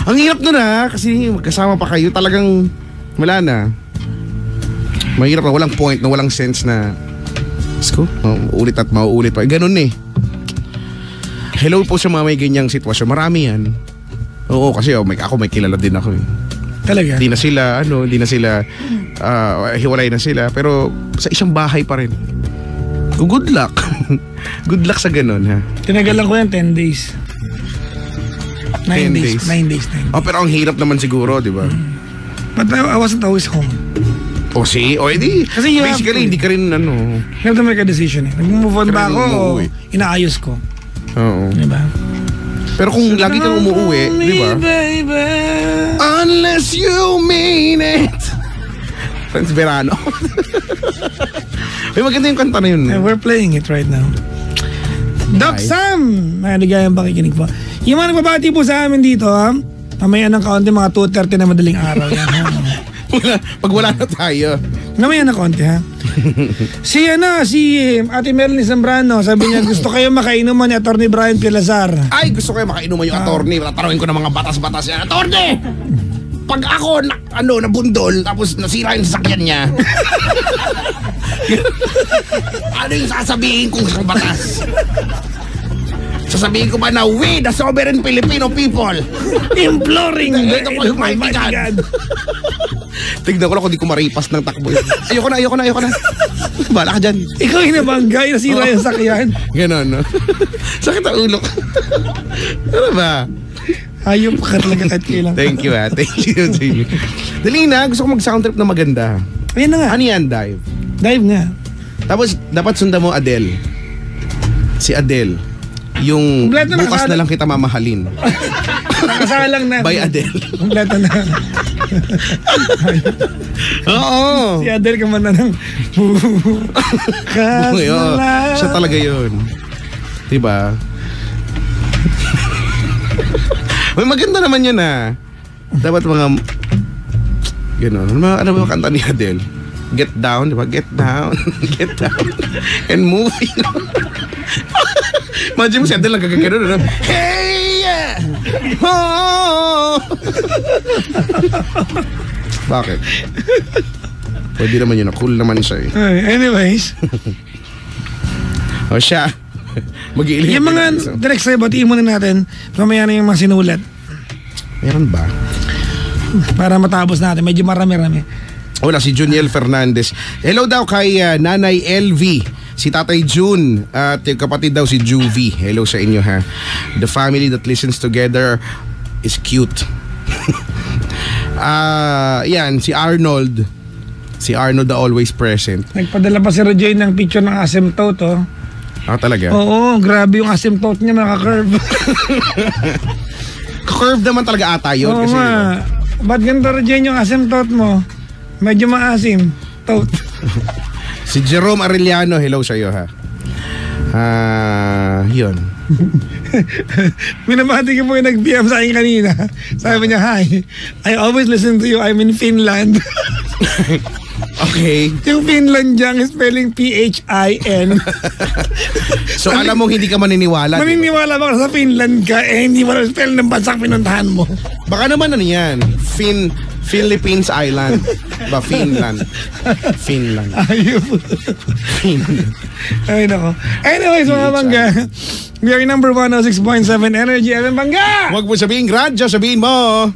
ang hirap nun kasi magkasama pa kayo, talagang wala na. Mahirap na, walang point, na walang sense na Sko, mauulit at mauulit pa. Ganun eh. Hello po sa mga may ganyang sitwasyon. Marami yan. Oo, kasi ako may kilala din ako eh. Talaga? Hindi na sila, hiwalay na sila. Pero sa isang bahay pa rin. Good luck. Good luck sa ganun ha. Tinagalan ko yan 10 days. 9 days. 9 days. Oh, pero ang hirap naman siguro, di ba? But I wasn't always home. O edi, kasi basically hindi ka rin You have to make a decision eh. Nag-move on ba ako o inaayos ko? Oo. Diba? Pero kung lagi kang umuuwi, di ba? Baby. Unless you mean it. Franz Verano. May maganda yung kanta na yun. Yeah, we're playing it right now. Doc Sam! Maligayang pakikinig po. Yung mga nagbabati po sa amin dito, mamaya ng kaunti, mga 2:30 na madaling araw. Yan, Pag wala na tayo. Mamaya ng kaunti, ha? Si Ate Melanie Zambrano, sabi niya, gusto kayo makainuman ni Atty. Brian Pilazar. Ay, gusto ko makainuman yung attorney. Tatanungin ko ng mga batas-batas yan. Attorney! Pag ako, nabundol, tapos nasira yung sasakyan niya. Ano yung sasabihin kong sa batas? Sasabihin ko ba na we, the sovereign Filipino people, imploring the Almighty God. Tignan ko lang kung di ko maripas ng takbo. Ayoko na. Bala ka dyan. Ikaw yung nabangga, yung nasira yung sakyan. Ganon, no? Sakit ang ulo. Ano ba? Ayop ka talaga kahit kailan. Thank you, Thank you. Dali na, gusto ko mag-sound trip na maganda. Ayun na nga. Ano yan, Dive? Dive nga. Tapos, dapat sundan mo Adele. Si Adele. Yung bukas na lang kita mamahalin. Nakasalang na. By Adele. Kompleto na. Oo. Si Adele ka man na ng bukas na lang. Siya talaga yun. Diba? May maganda naman yun Dapat mga gano'n. Ano ba kanta ni Adele? Get down, diba? Get down. Get down. And move. Imagine mo si Adele lang kagagano'n. Hey! Oh! Bakit? Pwede naman yun. Cool naman siya eh. Anyways. O siya. Mag-iiling. Yung mga direct sa'yo, batiin muna natin. Mamaya na yung mga sinulat. Meron ba? Para matapos natin. Medyo marami-rami. Wala, si Juniel Fernandez. Hello daw kay Nanay LV. Si Tatay June at yung kapatid daw si Juvie. Hello sa inyo ha. The family that listens together is cute. Yan, si Arnold. Si Arnold the always present. Nagpadala pa si Rojoy ng picture ng asymptote Talaga? Oo, grabe yung asymptote niya, naka-curve. Curve naman talaga ata yun. Oo kasi, nga. Ba't ganito Rojoy yung asymptote mo? Medyo maasim. Tote. Si Jerome Arellano, hello sa iyo ha. Yun. Minamati ko po yung nag-PM sa akin kanina. Sabi niya, hi, I always listen to you. I'm in Finland. Okay. Yung Finland dyan is spelling P-H-I-N. So alam mo hindi ka maniniwala. Maniniwala ba ka sa Finland ka? Hindi mo na spell ng bansang pinuntahan mo. Baka naman ano yan? Philippines Island. Ba, Finland. Ayun. Finland. Ay, nako. Anyways, mga bangga, we are number 106.7 Energy FM Bangga! Huwag mo sabihin radyo, sabihin mo.